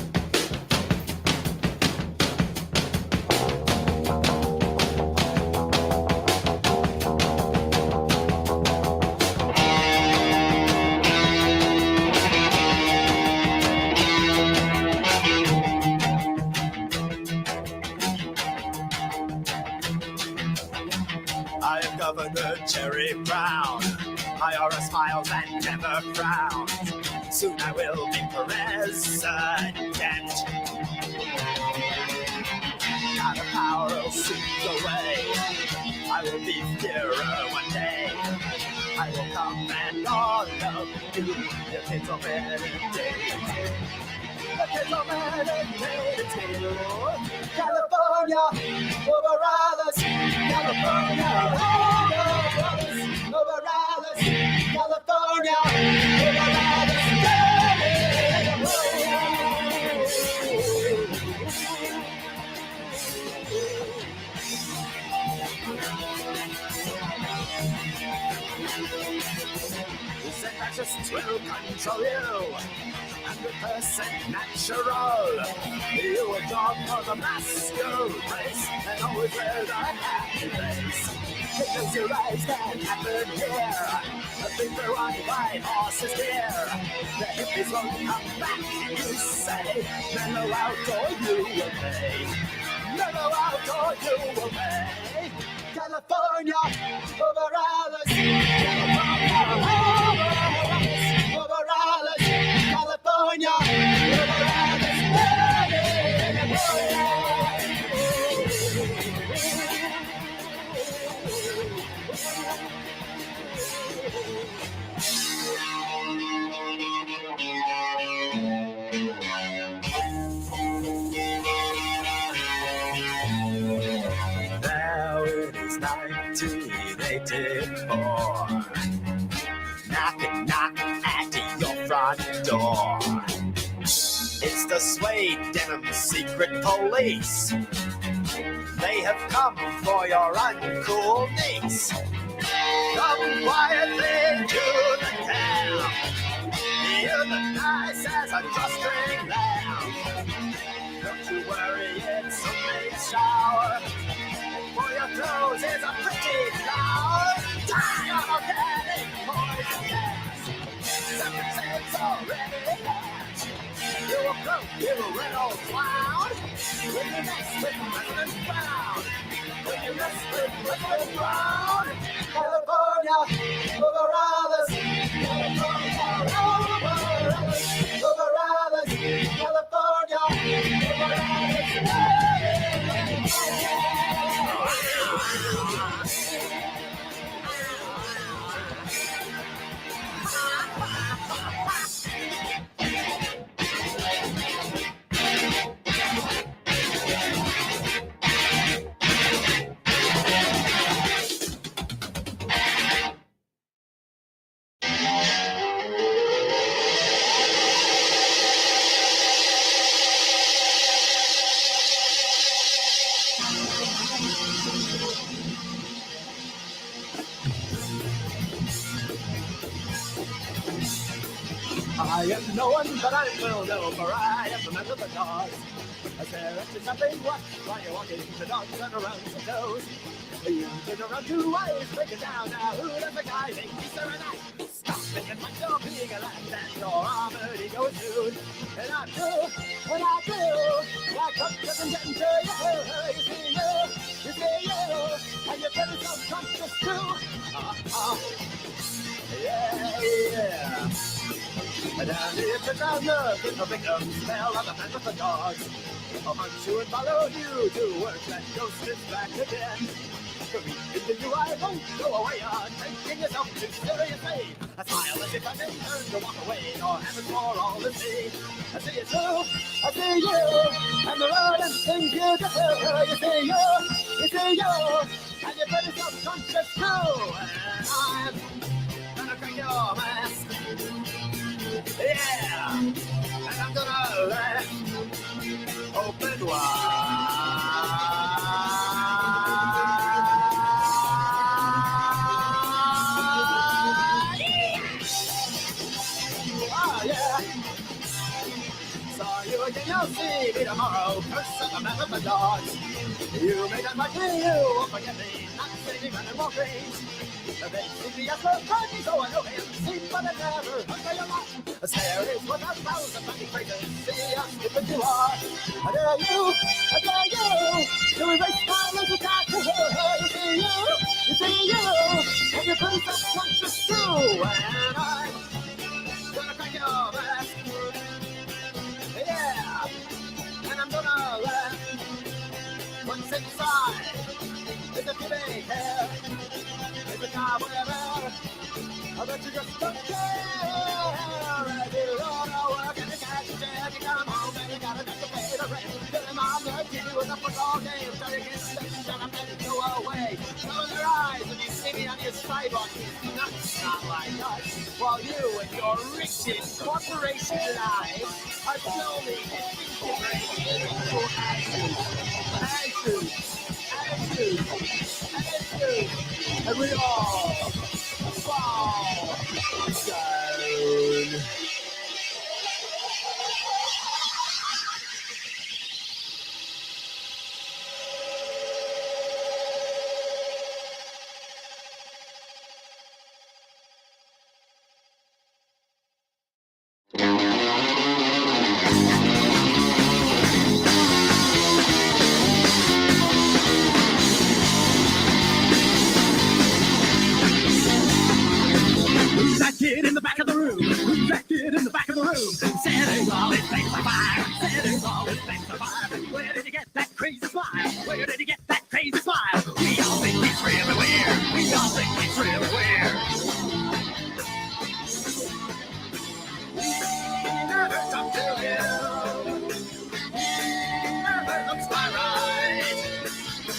cherry brown. Iora smiles and never frowns. Soon I will be president. Now the power will sweep away. I will be Führer one day. I will command all of you. The kids will meditate. The kids will meditate. California, over Alice. California, over Alice. California, over Alice. Just will control you, 100% natural. You were born for the master race and always wear the happy face. Because your eyes can happen here. The people on white horses here. The hippies won't come back, you say. Mellow out or you will pay. Mellow out or you will pay. California, over Alice. California, over Alice. California, over Alice. Now it is 1984. Knocking, knocking at your front door. It's the suede denim secret police. They have come for your uncool niece. Come quietly to the town. Euthanize as a drawstring lamb. Don't you worry, it's a big shower. For your clothes is a pretty flower. Die on organic poison gas. 7 cents already cash. You a broke, you a red-old clown. When you mess with President Brown. When you mess with President Brown. California, over Alice. California, over Alice. Over Alice. California, over Alice. I am no one, but I will know, for I am the man of the dogs. I stare at you nothing, watch while you're walking. The dogs turn around some toes. You turn around 2 ways, break it down now. Who does the guy think he's staring at? Stop it and watch your being a left and your armored ego is nude. And I do, like up to them getting to you. You see you, and you're very self-conscious too. Yeah. And down here to down look in the victim smell of the man with the dogs. I'll hunt you and follow you to work that ghost is back again. To reach into you I won't go away on taking yourself too seriously. I smile as if I may turn to walk away nor have it for all to see. I see it too, I see you, and the road and things you do. You see you, and you're very self-conscious too. And I'm gonna crack your mask. Yeah, and I'm gonna let open wide. Oh yeah. Saw you again, you'll see me tomorrow. Curse at the man with the dogs. You may not like me, you won't forget me. Not saving running more greens. They see me as a friend, so I know him. See, but I never under your life. A stare is what 1,000 funny phrases. See how stupid you are. I dare you, to erase my little cat. You see see you, and your face is conscious too, and I'm gonna crack your back. Yeah, and I'm gonna laugh. What's inside? Is it big hair? Is it cobwebber? I bet you just don't care. I do all the work and the cash is there. You come home and you gotta make the pay the rent. Till the mom loves you in the football game. So you can sit and shut up and go away. Close your eyes when you see me on your sidewalk. It's not like us. While you and your rigid corporation lives are slowly disintegrating into ashes. And we all fall down. Who's that kid in the back of the room? Who's that kid in the back of the room? Setting all his face on fire. Setting all his face on fire. Where did he get that crazy smile? Where did he get that crazy smile? We all think he's really weird. We all think he's really weird. He never talked to him. He never looks my right.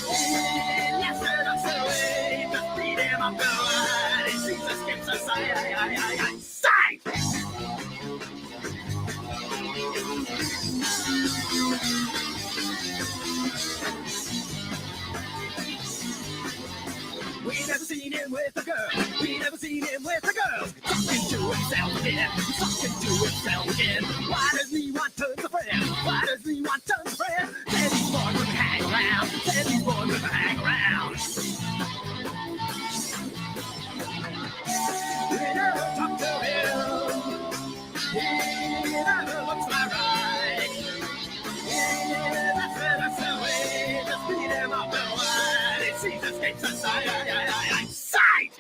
He lasted us away. Just beat him up the line. He sees us, gets us sight. We never seen him with a girl. We never seen him with a girl. Talking to himself again. Talking to himself again. Why does he want tons of friends? Why does he want tons of friends? Said he's born with a hang around. Said he's born with a hang around. We never talk to him. He never looks my right. That's the way. Just beat him up the line. He sees us, gates aside. Sight!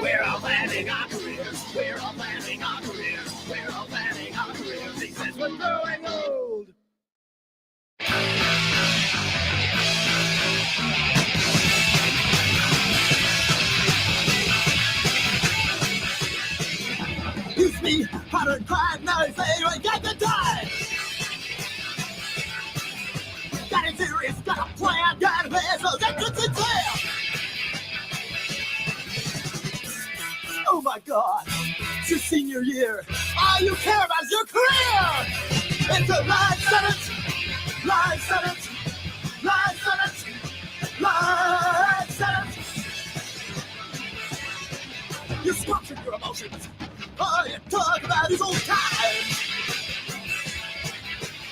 We're all planning our careers. We're all planning our careers. We're all planning our careers. He says we're growing old. Used to be hotter and crying, now he's saying we got the time. Got it serious, got a plan, got a plan, so that's what's in there. Oh my God, it's your senior year. All you care about is your career. It's a life sentence, life sentence, life sentence, life sentence. You're squashing your emotions. Oh, you talk about his old times.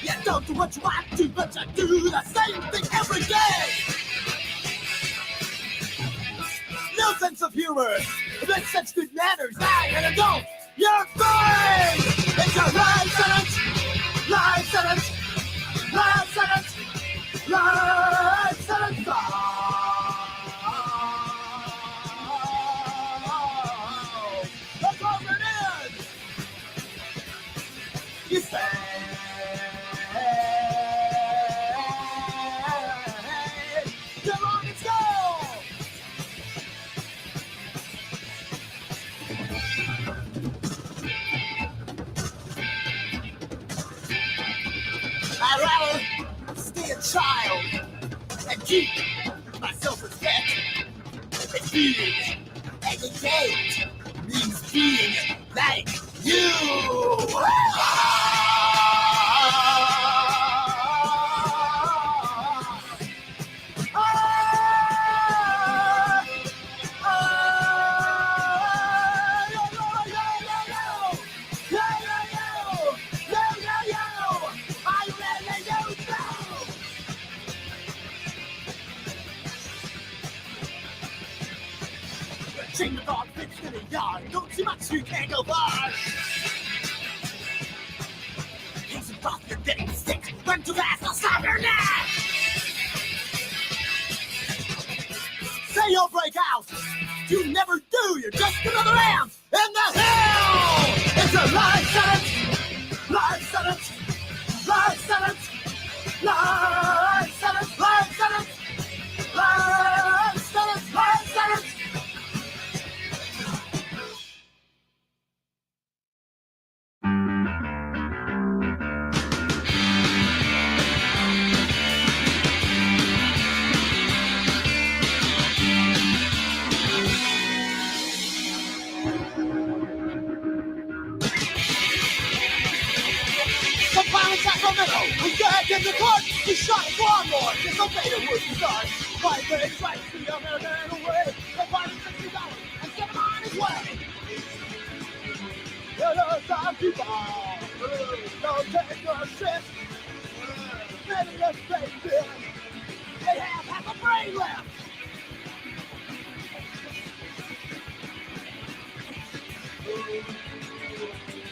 You don't do what you want to, but you do the same thing every day. No sense of humor. That's such good manners. I an adult. You're fine. It's a life sentence. Life sentence. Life sentence. Life sentence. That's all it is. You say. Come on, let's go. I'd rather stay a child and keep my self-respect. It's being educated means being like you. Chain the dog fixed in a yard. Don't see much, you can't go far. Hasten off, you're getting sick. When run too fast, I'll stop your neck. Say you'll break out. You never do. You're just another ant in the hill. It's a life sentence. Life sentence. Life sentence. Life sentence. Life sentence. Life sentence. Life sentence. We gagged in the court, we shot his lawnmower, disobeyed a rookie start. Five days right, the young man ran away. The $60 and sent him on his way. Let us our people, don't take your shit. Many of they did, they have half a brain left.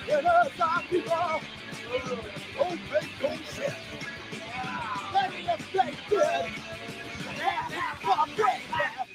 Let us our people, don't take your shit. Many of they did, they have half a brain left.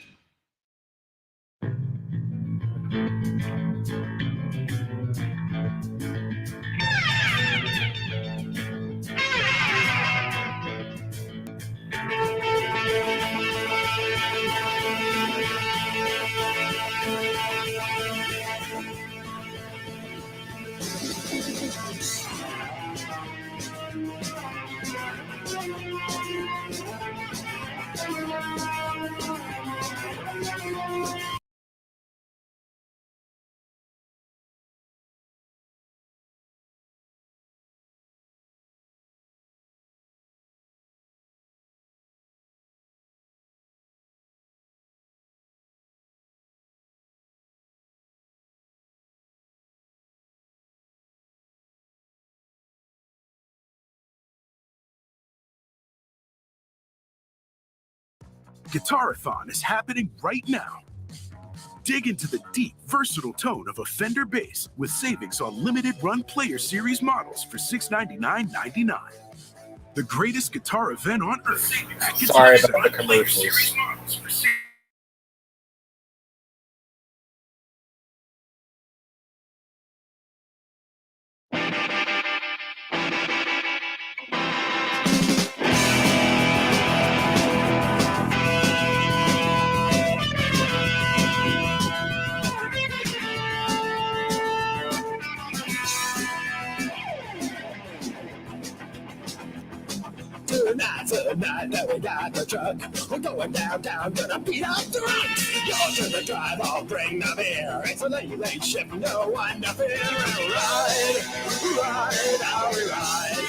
Guitar-a-thon is happening right now. Dig into the deep, versatile tone of a Fender bass with savings on limited run Player Series models for $699.99. The greatest guitar event on earth. Sorry about the commercials. Tonight that we got the truck, we're going downtown, gonna beat up the rock. You're to the drive, I'll bring the beer. It's a late ship, no one to fear. Ride, ride, how we ride.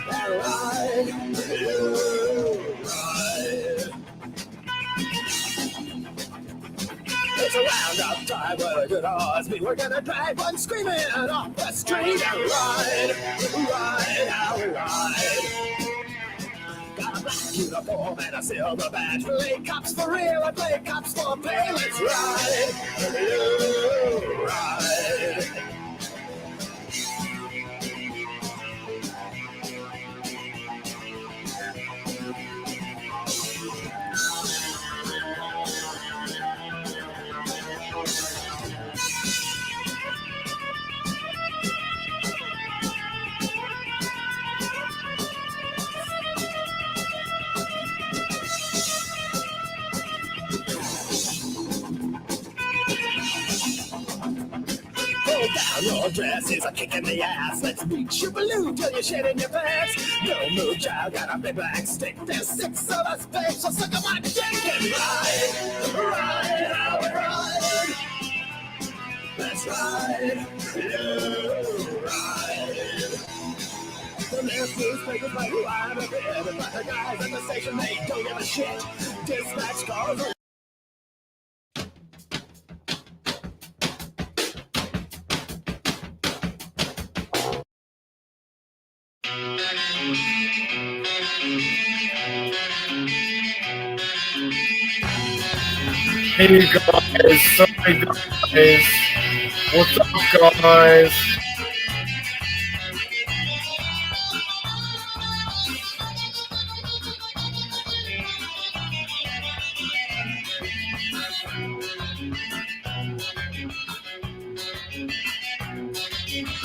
Ride, you ride. It's a roundup time, we're good odds. We're gonna drive one screaming off the street and ride, ride, how we ride. Got a black uniform and a silver badge. Play cops for real and play cops for pay. Let's ride, you ride. Your dress is a kick in the ass. Let's reach your balloon till you shit in your pants. No move, child, got a big black stick. There's 6 of us, babe, so suck on my dick and ride, ride, how we ride. Let's ride, you ride. The left newspapers like who I'm a bit, but the guys at the station, they don't give a shit. Dispatch calls. Hey guys, sorry guys. What's up guys?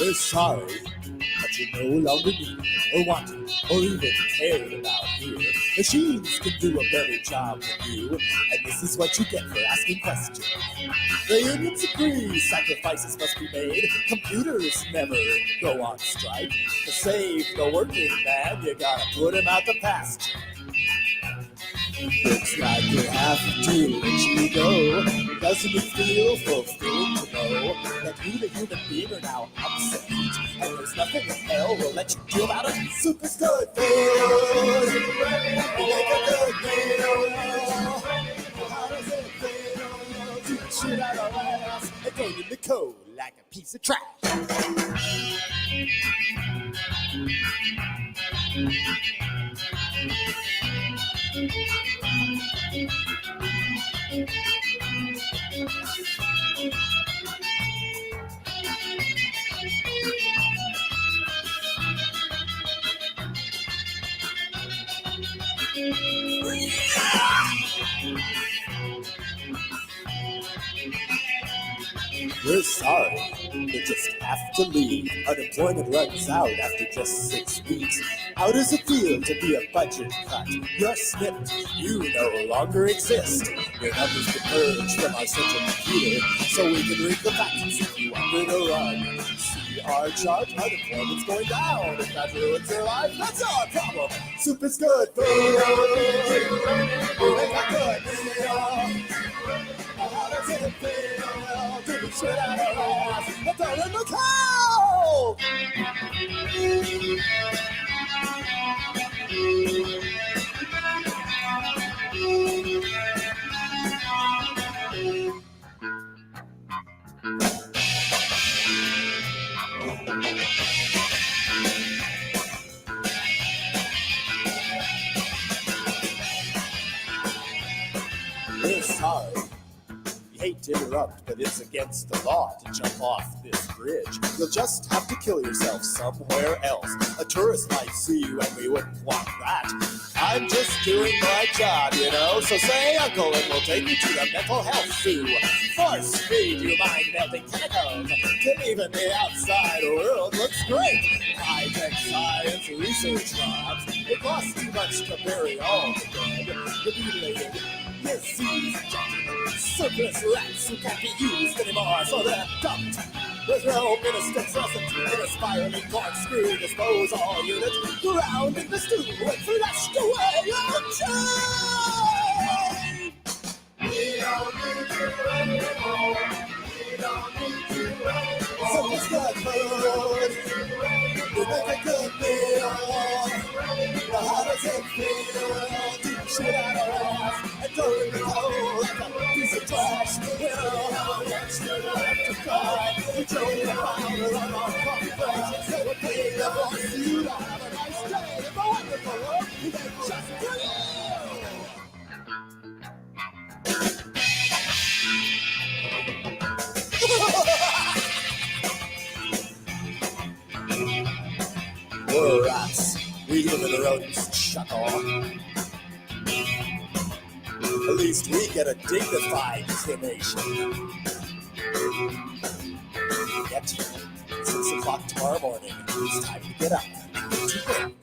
We're sorry, but you no longer need or want or even cared about here. Machines can do a better job than you, and this is what you get for asking questions. The unions agree sacrifices must be made. Computers never go on strike. To save the working man, you gotta put him out the pasture. Looks like you have to let you go. Doesn't it feel fulfilling to know that you, the human being, are now upset? And there's nothing in hell will let you do about it. Super's good food. Make a good meal. How does it feel to the shit out of ass and go in the cold like a piece of trash? We're sorry, you just have to leave. Unemployment runs out after just 6 weeks. How does it feel to be a budget cut? You're snipped, you no longer exist. Your numbers get purged from our central computer, so we can read the facts if you wanted to run. See our chart, unemployment's going down. If that ruins your life, that's our problem. Soup is good food. Make a good meal. How does it feel to be shit out of ass and throw in the cow? We're sorry. We hate to interrupt, but it's against the law to jump off this bridge. You'll just have to kill yourself somewhere else. A tourist might see you and we wouldn't want that. I'm just doing my job, you know, so say uncle and we'll take you to the mental health zoo. Force feed you mind-melting chemicals till even the outside world looks great. High-tech science research labs, it costs too much to bury all the dead. The mutilated, diseased, surplus rats who can't be used anymore, so they're dumped. There's no minister present in a spiraling corkscrew disposal unit, ground in the stew and flushed away on chain. We don't need you anymore. We don't need you anymore. So it's good food. We make a good meal. Now how does it feel to shit out of ass and throw in the cold like a piece of trash? Well, that's good enough to cry. We throw the powder on our coffee breaks. So we're paying the voice you to have a nice day. It's a wonderful world. It's just for you. We're rats. We live in the rodents chuckle. At least we get a dignified cremation. Yet, 6 o'clock tomorrow morning, it's time to get up to work.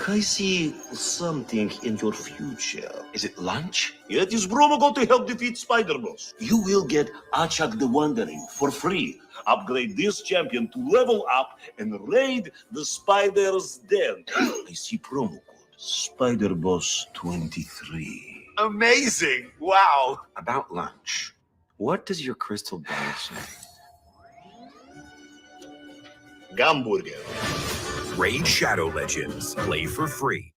I see something in your future. Is it lunch? Yeah, it is promo code to help defeat Spider Boss. You will get Achak the Wandering for free. Upgrade this champion to level up and raid the Spider's Den. I see promo code Spider Boss 23. Amazing! Wow! About lunch, what does your crystal ball say? Gamburger. Raid Shadow Legends. Play for free.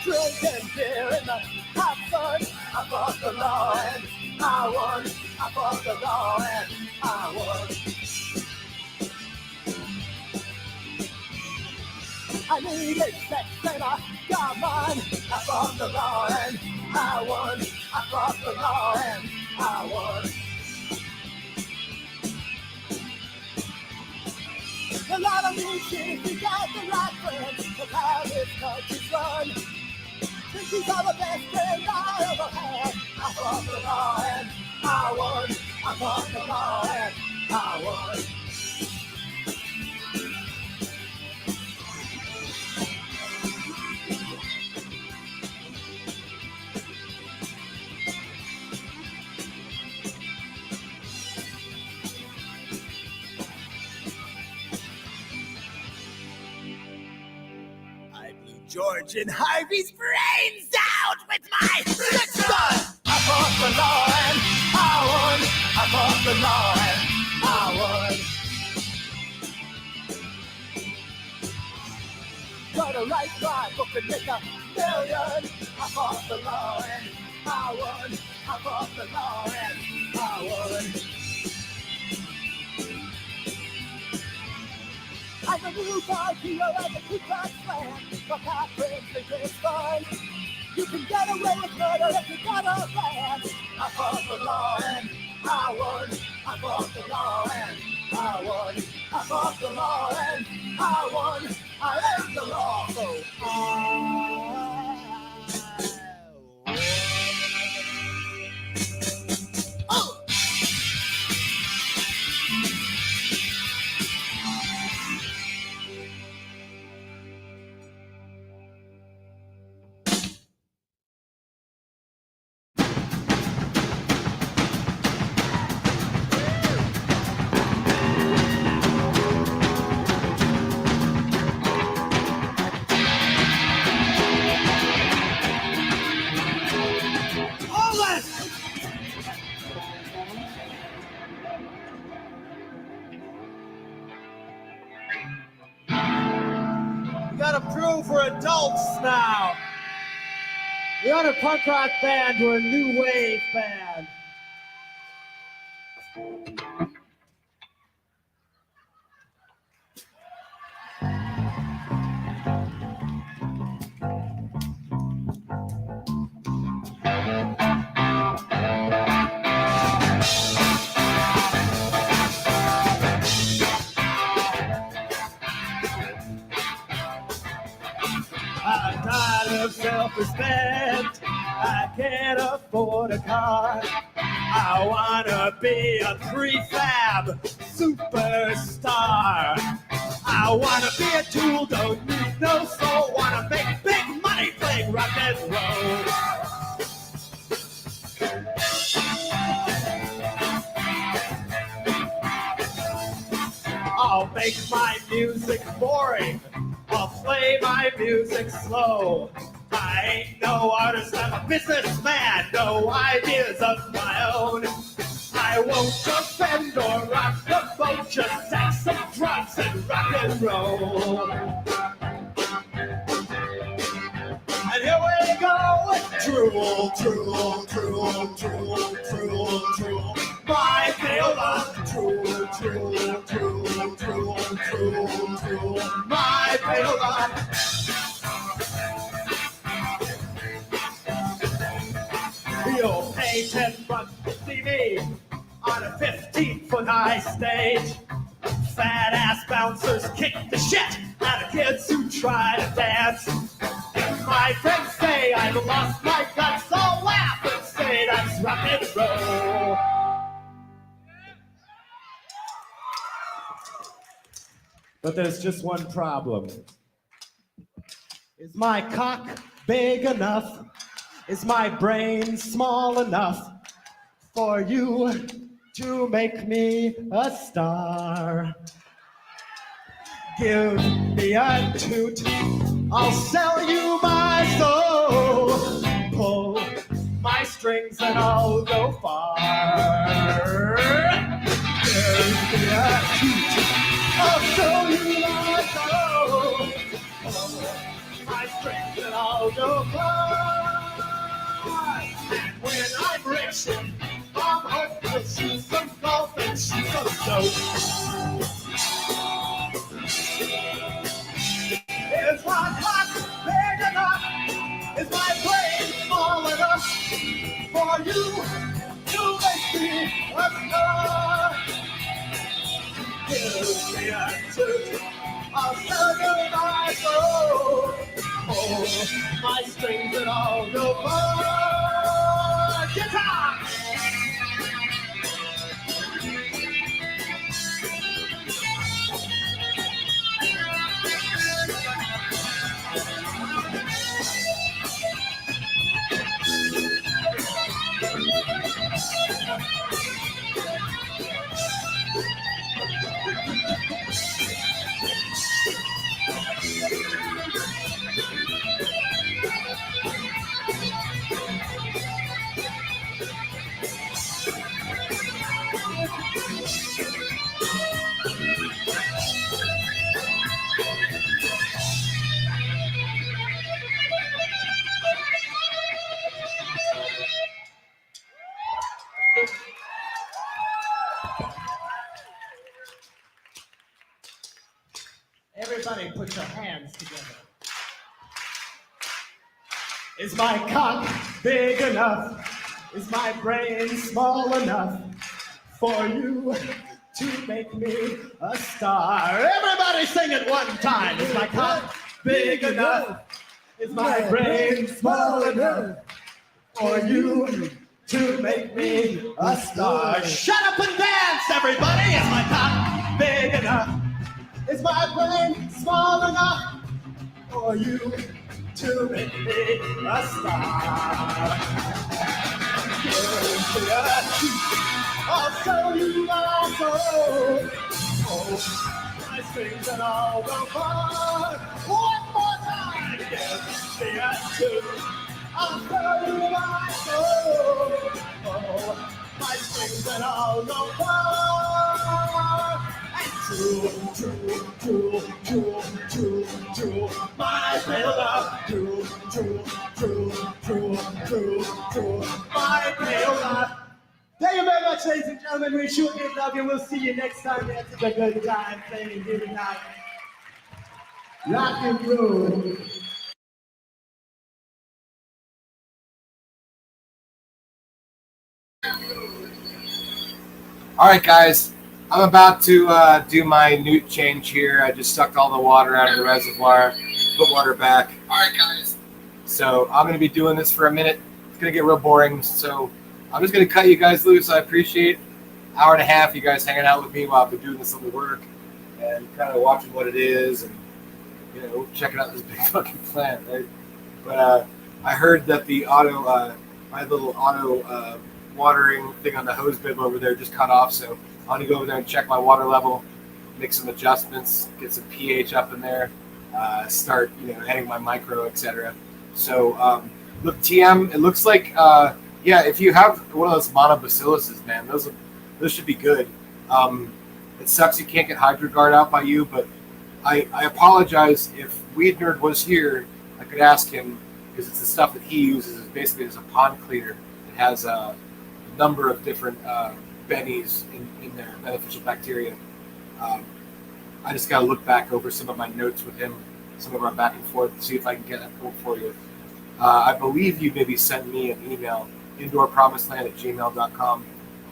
Drinking beer in the hot sun. I fought the law and I won. I fought the law and I won. I needed sex and I got mine. I fought the law and I won. I fought the law and I won. A lot of me kids, we got the right friends of how this country's run. Think these are the best friends I ever had. I fought the law and I won. I fought the law and I won. George and Harvey's brains out with my six gun. I fought the law and I won. I fought the law and I won. Gonna write my book and make $1 million. I fought the law and I won. I fought the law and I won. I'm a new guard hero and the Ku-Klux Klan, but my friends think it's fun. You can get away with murder if you got a plan. I fought the law and I won. I fought the law and I won. I fought the law and I won. I am the law, so For adults now. We aren't a punk rock band, we're a new wave band. Self-respect, I can't afford a car. I wanna be a prefab superstar. I wanna be a tool, don't need no soul. Wanna make big money playing rock and roll. I'll make my music boring. I'll play my music slow. I ain't no artist, I'm a businessman, no ideas of my own. I won't offend or rock the boat, just sex, some drugs, and rock and roll. And here we go, drool, drool, drool, drool, drool, drool. My viola, drool, drool, drool, drool, drool, drool. My viola. You'll pay $10 to see me on a 15-foot high stage. Fat ass bouncers kick the shit out of kids who try to dance. If my friends say I've lost my guts, I'll laugh and say that's rock and roll. But there's just one problem. Is my cock big enough? Is my brain small enough for you to make me a star? Give me a toot, I'll sell you my soul. Pull my strings and I'll go far. Give me a toot, I'll sell you my soul. Pull my strings and I'll go far. And when I'm rich, I'm home to shoot some golf and shoot some dope. Is my heart big enough? Is my brain small enough for you to make my strings and all go for guitar. Everybody put your hands together. Is my cock big enough? Is my brain small enough for you to make me a star? Everybody sing it one time. Is my cock big enough? Is my brain small enough for you to make me a star? Shut up and dance, everybody. Is my cock big enough? Is my brain small enough for you to make me a star? I'll show you my soul. Oh, my strings and all go far. One more time. Give me a tune. I'll show you my soul. Oh, my strings and all go far. True, true, true, true, true, true, my pale love. True, true, true, true, true, true, my pale love. Thank you very much, ladies and gentlemen. We sure did love you. We'll see you next time. That's a good time playing here tonight. Rock and roll. All right, guys. I'm about to do my newt change here. I just sucked all the water out of the reservoir, put water back. All right, guys. So I'm going to be doing this for a minute. It's going to get real boring, so I'm just going to cut you guys loose. I appreciate an hour and a half you guys hanging out with me while I've been doing this little work and kind of watching what it is and, you know, checking out this big fucking plant, right? But I heard that the my little auto watering thing on the hose bib over there just cut off, so I'm going to go over there and check my water level, make some adjustments, get some pH up in there, start, you know, adding my micro, etc. So, look, TM, it looks like, yeah, if you have one of those monobacilluses, man, those should be good. It sucks you can't get HydroGuard out by you, but I apologize. If Weed Nerd was here, I could ask him, because it's the stuff that he uses is basically as a pond cleaner. It has a number of different bennies in there, beneficial bacteria. I just got to look back over some of my notes with him, some of our back and forth, and see if I can get that quote for you. I believe you maybe sent me an email, indoorpromiseland@gmail.com.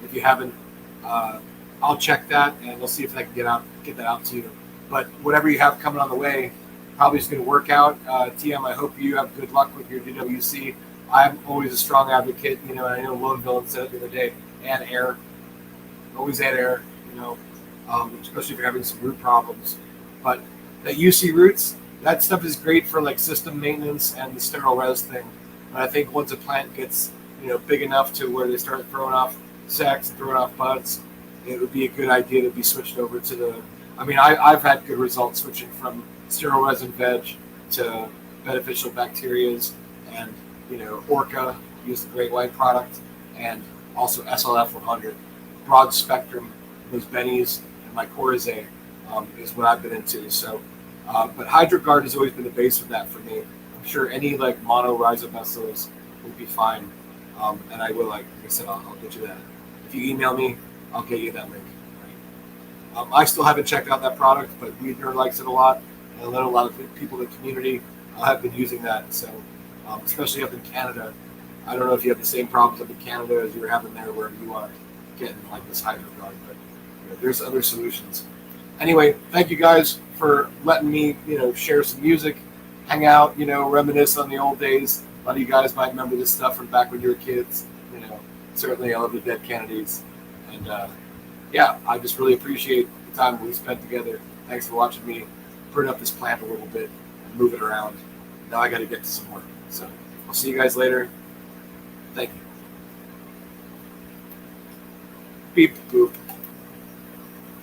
If you haven't, I'll check that, and we'll see if I can get that out to you. But whatever you have coming on the way, probably is going to work out. TM, I hope you have good luck with your DWC. I'm always a strong advocate, you know, and I know Lone Villain said it the other day, add air. Always add air, you know, especially if you're having some root problems. But that UC roots, that stuff is great for like system maintenance and the sterile res thing. But I think once a plant gets, you know, big enough to where they start throwing off sacs and throwing off buds, it would be a good idea to be switched over to the. I mean, I've had good results switching from sterile resin veg to beneficial bacterias, and you know, Orca, use the Great White product, and also SLF 100. Broad spectrum, those bennies and my chores is what I've been into. So, but HydroGuard has always been the base of that for me. I'm sure any like mono rhizobacillus will be fine, and I will, like I said, I'll get you that. If you email me, I'll get you that link. Right? I still haven't checked out that product, but Weed Nerd likes it a lot, and I know a lot of people in the community have been using that. So, especially up in Canada, I don't know if you have the same problems up in Canada as you're having there where you are getting like this HydroGuard, but you know, there's other solutions. Anyway, thank you guys for letting me, you know, share some music hang out, reminisce on the old days. A lot of you guys might remember this stuff from back when you were kids. Certainly I love the Dead Kennedys. And yeah, I just really appreciate the time we spent together. Thanks for watching me prune up this plant a little bit and move it around. Now I got to get to some work. So I'll see you guys later. Thank you. Beep boop.